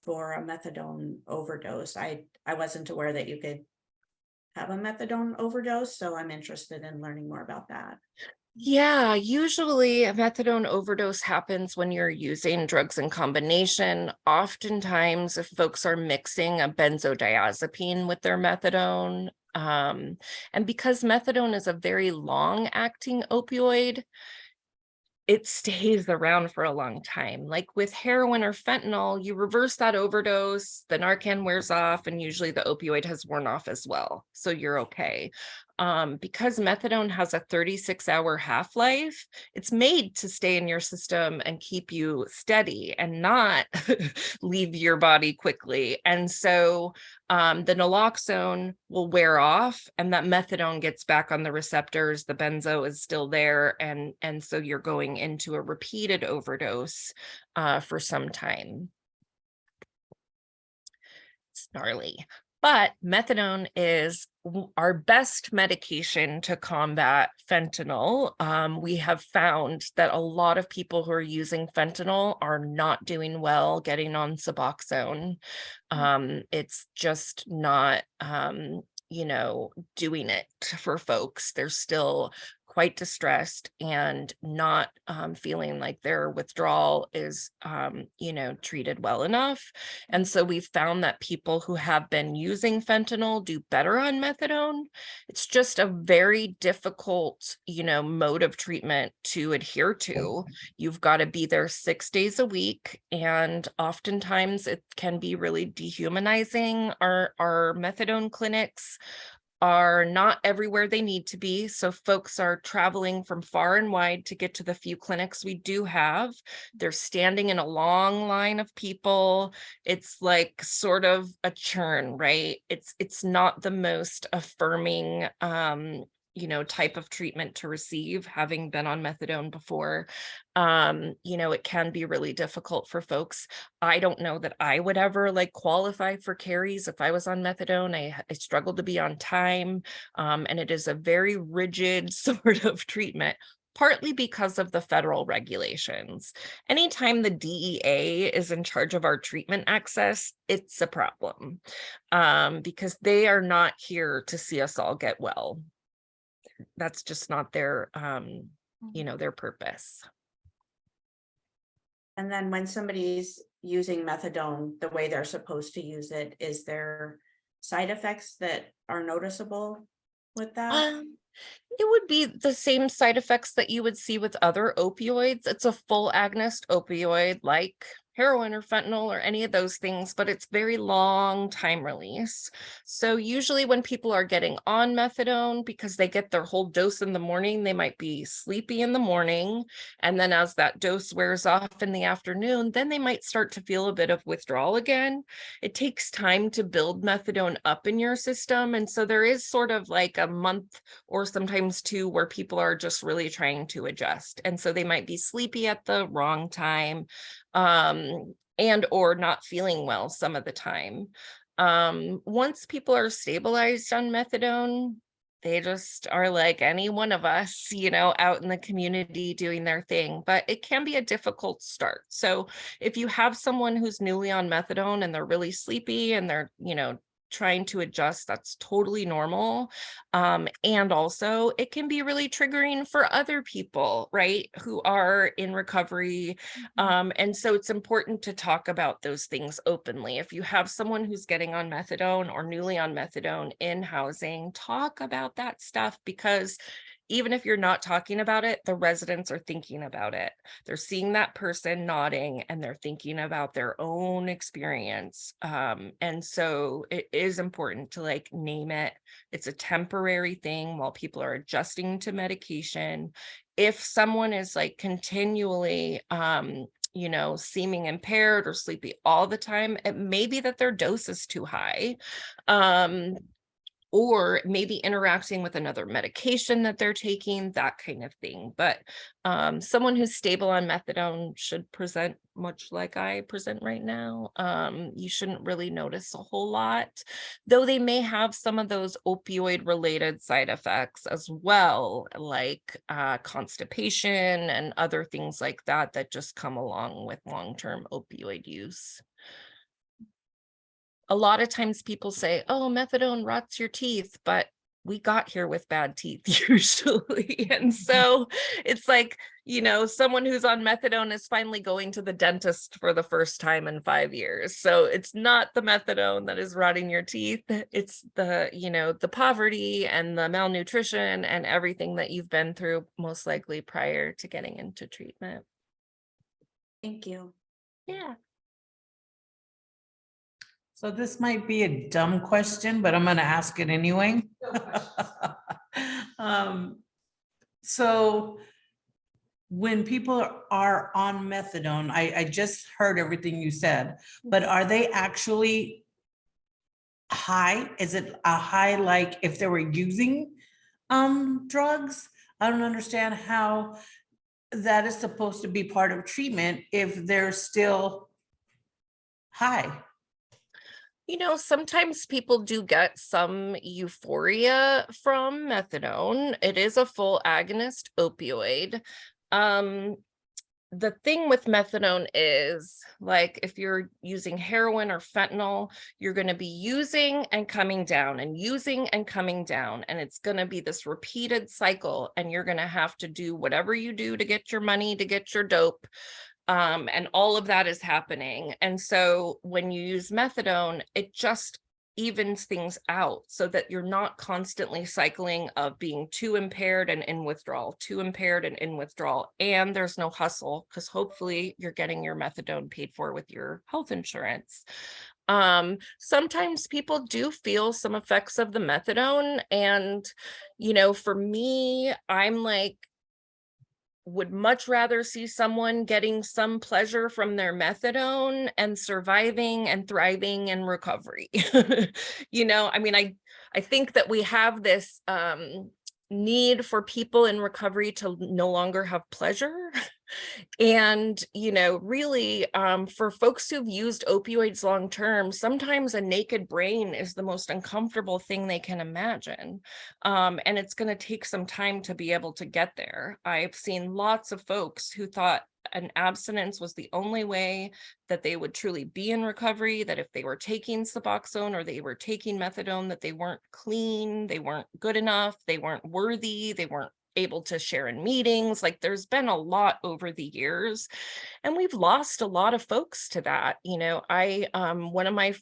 for a methadone overdose? I wasn't aware that you could have a methadone overdose, so I'm interested in learning more about that. yeah, usually a methadone overdose happens when you're using drugs in combination. Oftentimes, if folks are mixing a benzodiazepine with their methadone, and because methadone is a very long-acting opioid, it stays around for a long time. Like with heroin or fentanyl, you reverse that overdose, the Narcan wears off, and usually the opioid has worn off as well. So you're okay. Because methadone has a 36-hour half-life, it's made to stay in your system and keep you steady and not leave your body quickly. And so the naloxone will wear off and that methadone gets back on the receptors. The benzo is still there. And so you're going into a repeated overdose for some time. It's gnarly. But methadone is our best medication to combat fentanyl. We have found that a lot of people who are using fentanyl are not doing well getting on Suboxone. It's just not, doing it for folks. There's still quite distressed and not feeling like their withdrawal is, treated well enough. And so we've found that people who have been using fentanyl do better on methadone. It's just a very difficult, mode of treatment to adhere to. You've got to be there 6 days a week, and oftentimes it can be really dehumanizing. Our methadone clinics are not everywhere they need to be. So folks are traveling from far and wide to get to the few clinics we do have. They're standing in a long line of people. It's like sort of a churn, right? It's not the most affirming type of treatment to receive, having been on methadone before. It can be really difficult for folks. I don't know that I would ever qualify for carries if I was on methadone. I struggled to be on time, and it is a very rigid sort of treatment, partly because of the federal regulations. Anytime the DEA is in charge of our treatment access, it's a problem, because they are not here to see us all get well. That's just not their, their purpose. And then when somebody's using methadone the way they're supposed to use it, is there side effects that are noticeable with that? It would be the same side effects that you would see with other opioids. It's a full agonist opioid like heroin or fentanyl or any of those things, but it's very long time release. So usually when people are getting on methadone, because they get their whole dose in the morning, they might be sleepy in the morning. And then as that dose wears off in the afternoon, then they might start to feel a bit of withdrawal again. It takes time to build methadone up in your system. And so there is sort of like a month or sometimes 2 where people are just really trying to adjust. And so they might be sleepy at the wrong time, and or not feeling well some of the time. Once people are stabilized on methadone, they just are like any one of us, out in the community doing their thing, but it can be a difficult start. So if you have someone who's newly on methadone and they're really sleepy and they're, trying to adjust, that's totally normal. And also it can be really triggering for other people, right, who are in recovery. And so it's important to talk about those things openly. If you have someone who's getting on methadone or newly on methadone in housing, talk about that stuff, because even if you're not talking about it, the residents are thinking about it. They're seeing that person nodding and they're thinking about their own experience. And so it is important to name it. It's a temporary thing while people are adjusting to medication. If someone is continually, seeming impaired or sleepy all the time, it may be that their dose is too high. Or maybe interacting with another medication that they're taking, that kind of thing. But someone who's stable on methadone should present much like I present right now. You shouldn't really notice a whole lot, though they may have some of those opioid related side effects as well, like constipation and other things like that that just come along with long-term opioid use. A lot of times people say, oh, methadone rots your teeth, but we got here with bad teeth usually. And so it's someone who's on methadone is finally going to the dentist for the first time in 5 years. So it's not the methadone that is rotting your teeth. It's the poverty and the malnutrition and everything that you've been through, most likely prior to getting into treatment. Thank you. Yeah. So this might be a dumb question, but I'm going to ask it anyway. So when people are on methadone, I just heard everything you said, but are they actually high? Is it a high like if they were using drugs? I don't understand how that is supposed to be part of treatment if they're still high. Sometimes people do get some euphoria from methadone. It is a full agonist opioid. the thing with methadone is, like, if you're using heroin or fentanyl, you're going to be using and coming down and using and coming down. And it's going to be this repeated cycle. And you're going to have to do whatever you do to get your money, to get your dope. And all of that is happening. And so when you use methadone, it just evens things out so that you're not constantly cycling of being too impaired and in withdrawal, too impaired and in withdrawal. And there's no hustle because hopefully you're getting your methadone paid for with your health insurance. Sometimes people do feel some effects of the methadone. And, you know, for me, I'm like, would much rather see someone getting some pleasure from their methadone and surviving and thriving in recovery. You know, I mean, I think that we have this need for people in recovery to no longer have pleasure. And, you know, really, for folks who've used opioids long term, sometimes a naked brain is the most uncomfortable thing they can imagine. And it's going to take some time to be able to get there. I've seen lots of folks who thought an abstinence was the only way that they would truly be in recovery, that if they were taking Suboxone or they were taking methadone, that they weren't clean, they weren't good enough, they weren't worthy, they weren't able to share in meetings. Like, there's been a lot over the years, and we've lost a lot of folks to that. You know, one of my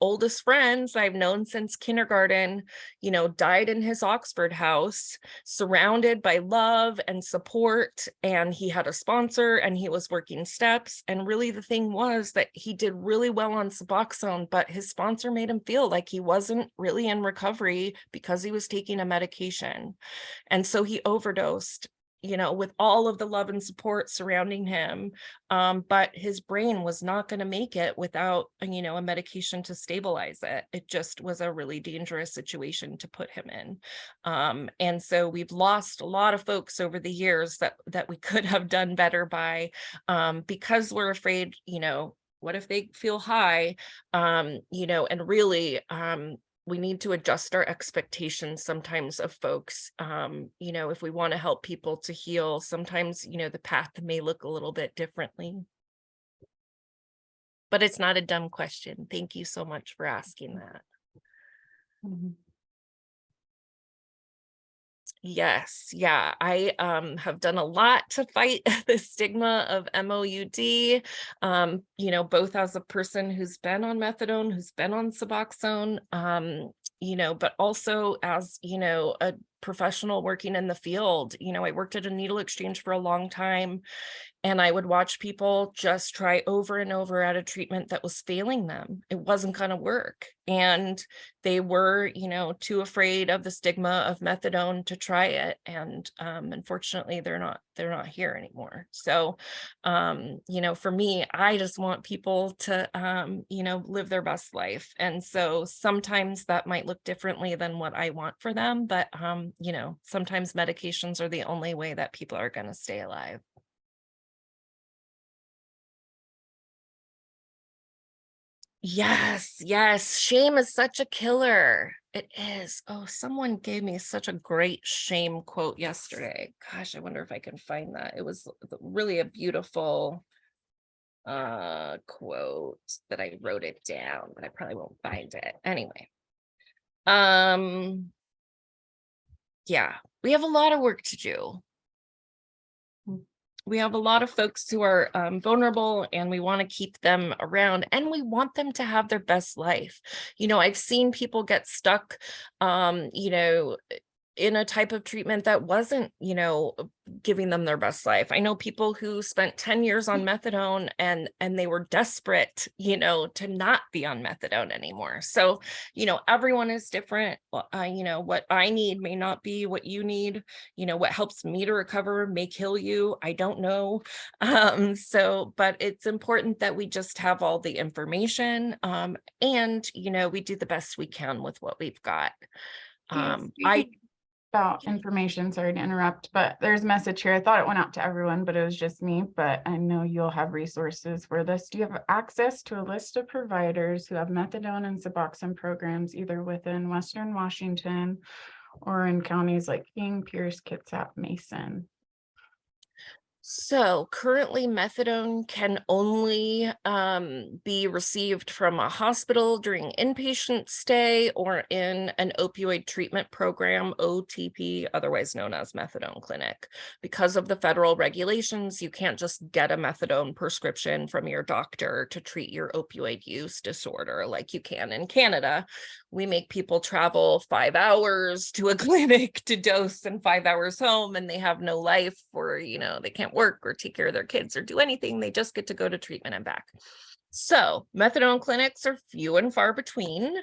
oldest friends I've known since kindergarten, you know, died in his Oxford house, surrounded by love and support. And he had a sponsor and he was working steps. And really the thing was that he did really well on Suboxone, but his sponsor made him feel like he wasn't really in recovery because he was taking a medication. And so he overdosed, you know, with all of the love and support surrounding him. But his brain was not going to make it without, you know, a medication to stabilize it. It just was a really dangerous situation to put him in. And so we've lost a lot of folks over the years that we could have done better by, because we're afraid, you know, what if they feel high, you know, and really, we need to adjust our expectations sometimes of folks. You know, if we want to help people to heal, sometimes, you know, the path may look a little bit differently. But it's not a dumb question. Thank you so much for asking that. Mhm. Yes, yeah, I have done a lot to fight the stigma of MOUD, you know, both as a person who's been on methadone, who's been on Suboxone, you know, but also as, you know, a professional working in the field. You know, I worked at a needle exchange for a long time, and I would watch people just try over and over at a treatment that was failing them. It wasn't going to work. And they were, you know, too afraid of the stigma of methadone to try it. And unfortunately, they're not here anymore. So, you know, for me, I just want people to, you know, live their best life. And so sometimes that might look differently than what I want for them. But, you know, sometimes medications are the only way that people are going to stay alive. Yes, yes. Shame is such a killer. It is. Oh, someone gave me such a great shame quote yesterday. Gosh, I wonder if I can find that. It was really a beautiful quote that I wrote it down, but I probably won't find it. Anyway. Yeah, we have a lot of work to do. We have a lot of folks who are vulnerable, and we want to keep them around, and we want them to have their best life. You know, I've seen people get stuck, you know, in a type of treatment that wasn't, you know, giving them their best life. I know people who spent 10 years on methadone and they were desperate, you know, to not be on methadone anymore. So, you know, everyone is different. You know, what I need may not be what you need. You know, what helps me to recover may kill you. I don't know. So, but it's important that we just have all the information, and, you know, we do the best we can with what we've got. About information, sorry to interrupt, but there's a message here. I thought it went out to everyone, but it was just me, but I know you'll have resources for this. Do you have access to a list of providers who have methadone and Suboxone programs either within Western Washington or in counties like King, Pierce, Kitsap, Mason? So currently methadone can only be received from a hospital during inpatient stay or in an opioid treatment program, OTP, otherwise known as methadone clinic. Because of the federal regulations, you can't just get a methadone prescription from your doctor to treat your opioid use disorder like you can in Canada. We make people travel 5 hours to a clinic to dose and 5 hours home, and they have no life, or, you know, they can't work or take care of their kids or do anything. They just get to go to treatment and back. So methadone clinics are few and far between.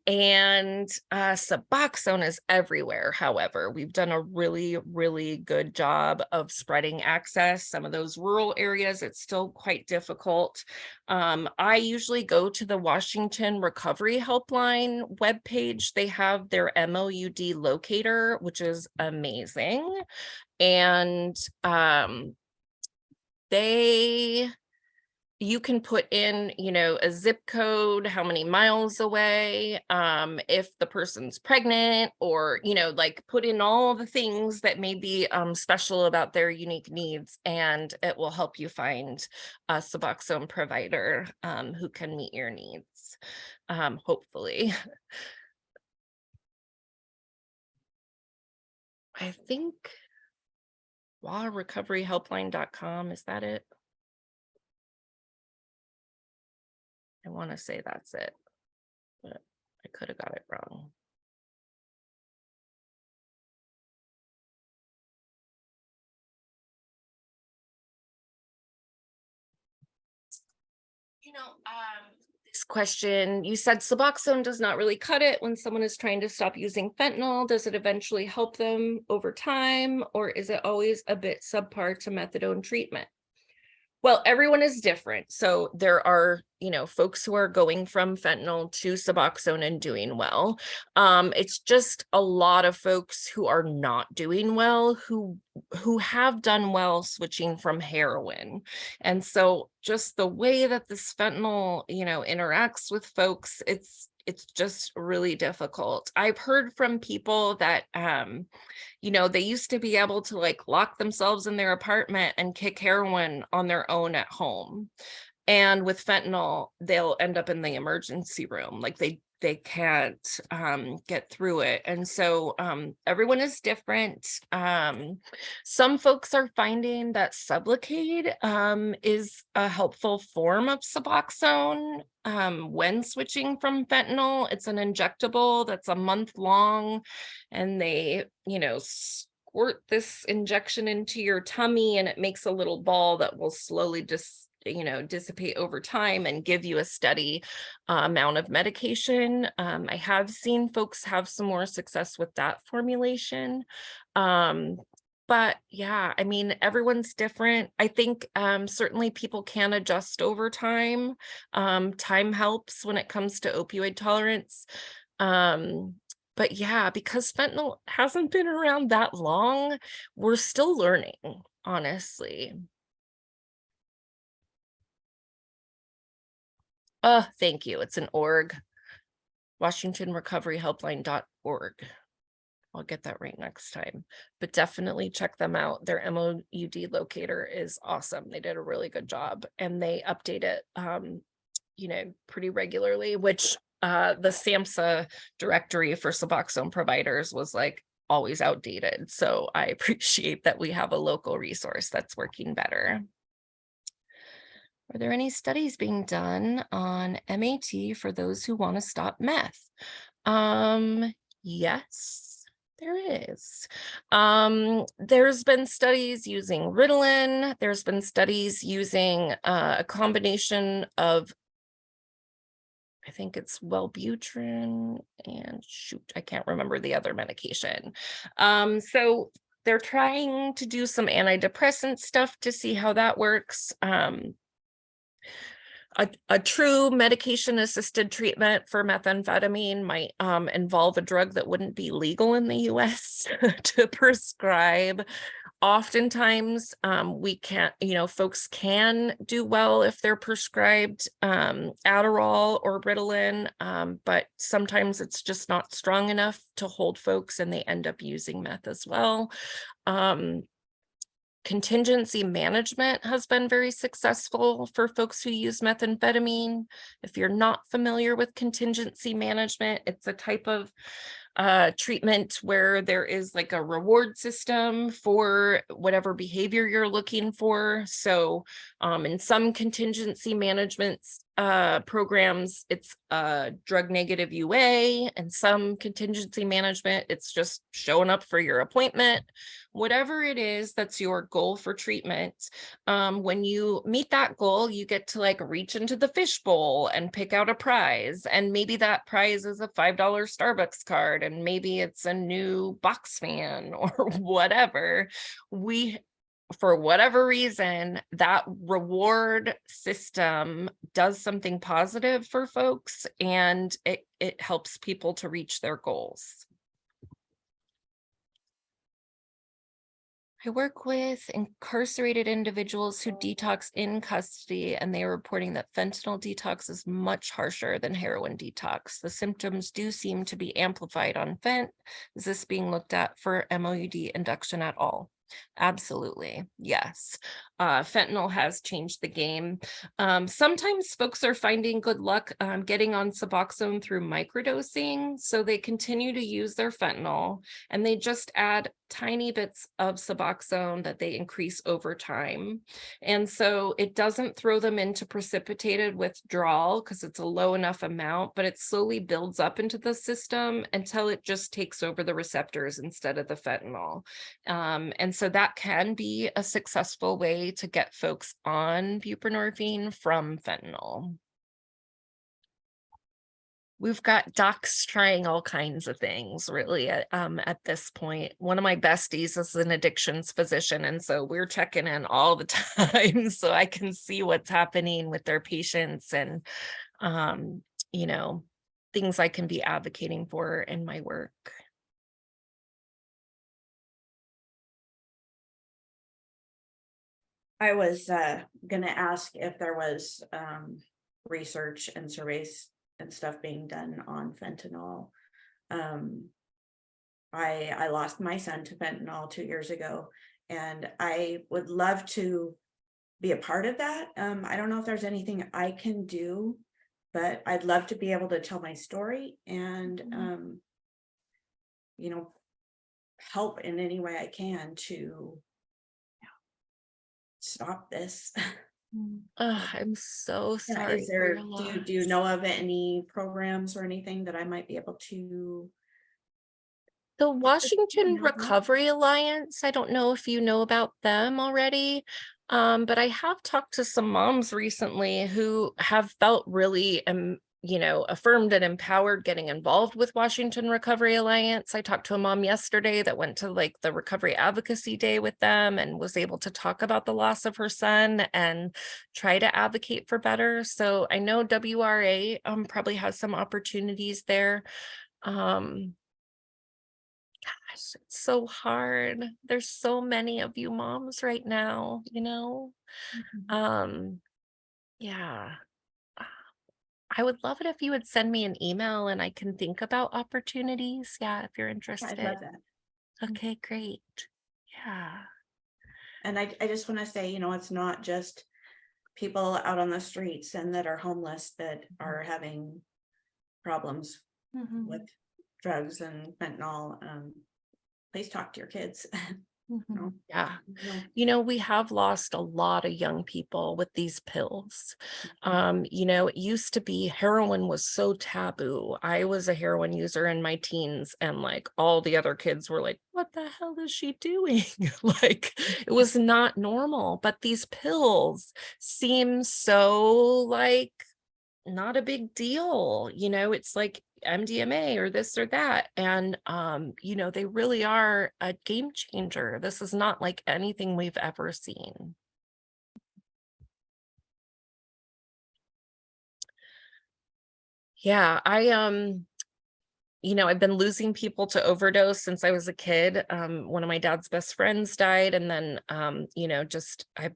And Suboxone is everywhere. However, we've done a really, really good job of spreading access. Some of those rural areas, it's still quite difficult. I usually go to the Washington Recovery Helpline webpage. They have their MOUD locator, which is amazing. And you can put in, you know, a zip code, how many miles away, if the person's pregnant, or, you know, like put in all the things that may be special about their unique needs, and it will help you find a Suboxone provider who can meet your needs, hopefully. I think recoveryhelpline.com, is that it? I want to say that's it, but I could have got it wrong. You know, this question, you said Suboxone does not really cut it when someone is trying to stop using fentanyl. Does it eventually help them over time, or is it always a bit subpar to methadone treatment? Well, everyone is different. So there are, you know, folks who are going from fentanyl to Suboxone and doing well. It's just a lot of folks who are not doing well, who have done well switching from heroin. And so just the way that this fentanyl, you know, interacts with folks, it's just really difficult. I've heard from people that you know, they used to be able to like lock themselves in their apartment and kick heroin on their own at home. And with fentanyl, they'll end up in the emergency room. Like they can't get through it. And so everyone is different. Some folks are finding that Sublocade is a helpful form of Suboxone when switching from fentanyl. It's an injectable that's a month long, and they, you know, squirt this injection into your tummy, and it makes a little ball that will slowly just, you know, dissipate over time and give you a steady amount of medication. I have seen folks have some more success with that formulation. But yeah, I mean, everyone's different. I think certainly people can adjust over time. Time helps when it comes to opioid tolerance. But yeah, because fentanyl hasn't been around that long, we're still learning, honestly. Thank you. It's an org. WashingtonRecoveryHelpline.org. I'll get that right next time. But definitely check them out. Their MOUD locator is awesome. They did a really good job, and they update it you know, pretty regularly, which the SAMHSA directory for Suboxone providers was like always outdated. So I appreciate that we have a local resource that's working better. Are there any studies being done on MAT for those who want to stop meth? Yes, there is. There's been studies using Ritalin. There's been studies using a combination of, I think it's Wellbutrin and shoot, I can't remember the other medication. So they're trying to do some antidepressant stuff to see how that works. A true medication-assisted treatment for methamphetamine might involve a drug that wouldn't be legal in the US to prescribe. Oftentimes, we can't, you know, folks can do well if they're prescribed Adderall or Ritalin, but sometimes it's just not strong enough to hold folks, and they end up using meth as well. Contingency management has been very successful for folks who use methamphetamine. If you're not familiar with contingency management, it's a type of treatment where there is like a reward system for whatever behavior you're looking for. So in some contingency management programs, it's drug negative UA, and some contingency management, it's just showing up for your appointment. Whatever it is that's your goal for treatment, when you meet that goal, you get to like reach into the fishbowl and pick out a prize. And maybe that prize is a $5 Starbucks card, and maybe it's a new box fan or whatever. For whatever reason, that reward system does something positive for folks, and it helps people to reach their goals. I work with incarcerated individuals who detox in custody, and they are reporting that fentanyl detox is much harsher than heroin detox. The symptoms do seem to be amplified on fent. Is this being looked at for MOUD induction at all? Absolutely, yes. Fentanyl has changed the game. Sometimes folks are finding good luck getting on Suboxone through microdosing, so they continue to use their fentanyl, and they just add tiny bits of Suboxone that they increase over time. And so it doesn't throw them into precipitated withdrawal because it's a low enough amount, but it slowly builds up into the system until it just takes over the receptors instead of the fentanyl. And so that can be a successful way to get folks on buprenorphine from fentanyl. We've got docs trying all kinds of things really at this point. One of my besties is an addictions physician, and so we're checking in all the time so I can see what's happening with their patients and you know, things I can be advocating for in my work. I was gonna ask if there was research and surveys and stuff being done on fentanyl. I lost my son to fentanyl 2 years ago, and I would love to be a part of that. I don't know if there's anything I can do, but I'd love to be able to tell my story and you know, help in any way I can to stop this. I'm so Yeah, sorry. is for there, your do you loss. know of any programs or anything that I might be able to? The Washington know. Recovery Alliance, I don't know if you know about them already, but I have talked to some moms recently who have felt really, you know, affirmed and empowered getting involved with Washington Recovery Alliance. I talked to a mom yesterday that went to like the Recovery Advocacy Day with them and was able to talk about the loss of her son and try to advocate for better. So I know WRA probably has some opportunities there. Gosh, it's so hard. There's so many of you moms right now, you know? Yeah. I would love it if you would send me an email and I can think about opportunities. Yeah, if you're I'd interested. love that. Okay, great. Yeah. And I just want to say, you know, it's not just people out on the streets and that are homeless that are having problems with drugs and fentanyl. Please talk to your kids. No. Yeah. No. You know, we have lost a lot of young people with these pills. You know, it used to be heroin was so taboo. I was a heroin user in my teens, and like all the other kids were like, what the hell is she doing? Like it was not normal, but these pills seem so like not a big deal. You know, it's like MDMA or this or that. And, you know, they really are a game changer. This is not like anything we've ever seen. Yeah, you know, I've been losing people to overdose since I was a kid. One of my dad's best friends died. And then, you know, just I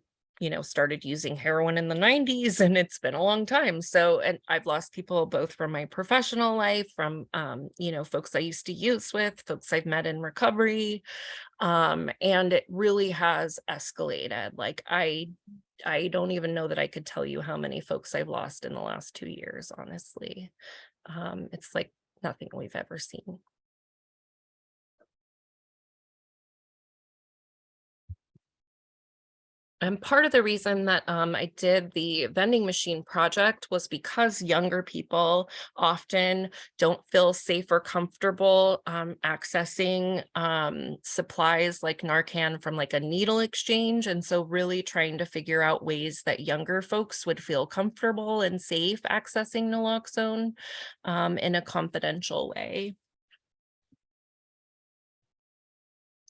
started using heroin in the 90s, and it's been a long time. So, and I've lost people both from my professional life, from, folks I used to use with, folks I've met in recovery. And it really has escalated. Like, I don't even know that I could tell you how many folks I've lost in the last 2 years, honestly. It's like nothing we've ever seen. And part of the reason that I did the vending machine project was because younger people often don't feel safe or comfortable accessing supplies like Narcan from like a needle exchange. And so really trying to figure out ways that younger folks would feel comfortable and safe accessing naloxone in a confidential way.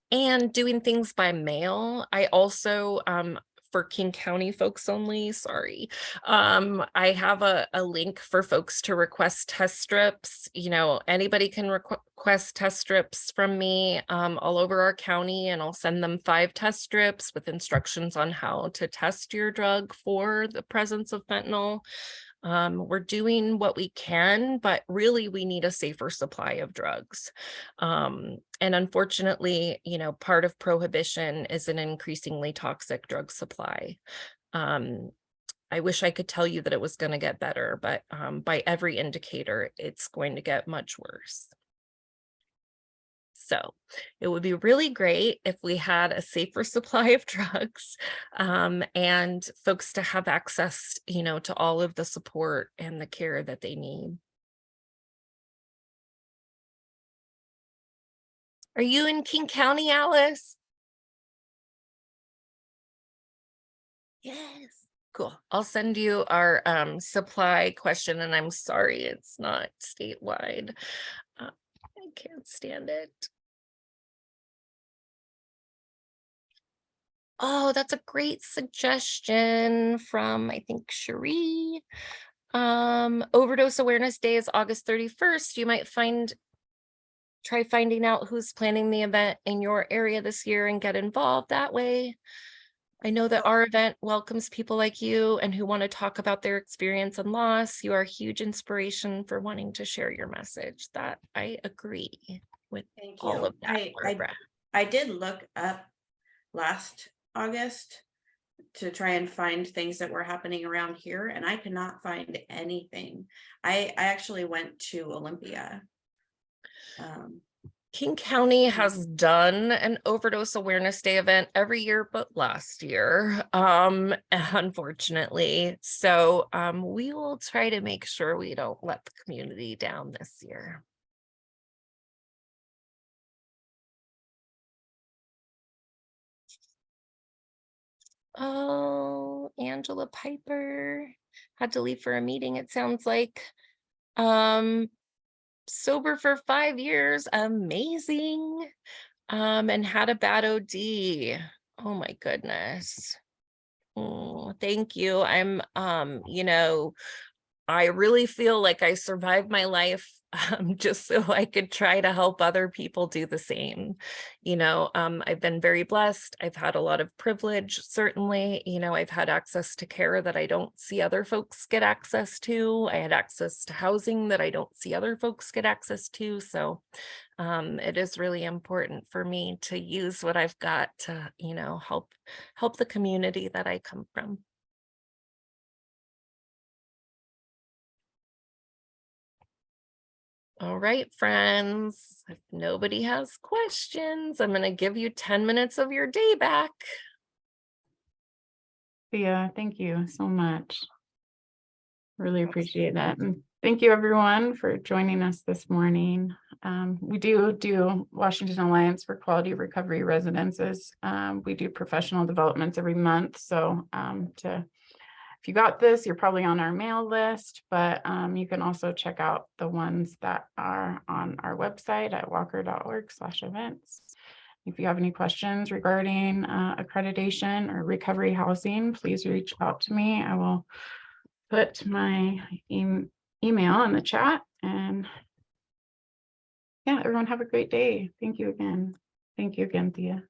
And doing things by mail. I also, for King County folks only, sorry. I have a link for folks to request test strips. Anybody can request test strips from me all over our county, and I'll send them 5 test strips with instructions on how to test your drug for the presence of fentanyl. We're doing what we can, but really we need a safer supply of drugs. And unfortunately, part of prohibition is an increasingly toxic drug supply. I wish I could tell you that it was going to get better, but by every indicator, it's going to get much worse. So it would be really great if we had a safer supply of drugs and folks to have access, to all of the support and the care that they need. Are you in King County, Alice? Yes. Cool. I'll send you our supply question, and I'm sorry it's not statewide. I can't stand it. Oh, that's a great suggestion from, I think, Cherie. Overdose Awareness Day is August 31st. You might try finding out who's planning the event in your area this year and get involved that way. I know that our event welcomes people like you and who want to talk about their experience and loss. You are a huge inspiration for wanting to share your message. That I agree with. Thank all you. of that, Barbara. I did look up last August to try and find things that were happening around here, and I could not find anything. I actually went to Olympia. King County has done an Overdose Awareness Day event every year but last year, unfortunately. So we will try to make sure we don't let the community down this year. Oh, Angela Piper had to leave for a meeting, it sounds like. Sober for 5 years, amazing. And had a bad OD. Oh my goodness. Thank you. I'm I really feel like I survived my life just so I could try to help other people do the same. I've been very blessed. I've had a lot of privilege, certainly. I've had access to care that I don't see other folks get access to. I had access to housing that I don't see other folks get access to. So it is really important for me to use what I've got to, help the community that I come from. All right, friends, if nobody has questions, I'm going to give you 10 minutes of your day back. Thea, thank you so much. Really appreciate that. And thank you everyone for joining us this morning. We do Washington Alliance for Quality Recovery Residences. We do professional developments every month. So if you got this, you're probably on our mail list, but you can also check out the ones that are on our website at walker.org/events. If you have any questions regarding accreditation or recovery housing, please reach out to me. I will put my email in the chat, and yeah, everyone have a great day. Thank you again. Thank you again, Thea.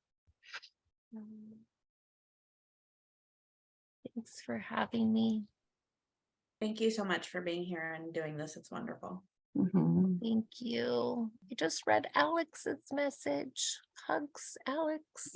Thanks for having me. Thank you so much for being here and doing this. It's wonderful. Mhm. Thank you. I just read Alex's message. Hugs, Alex.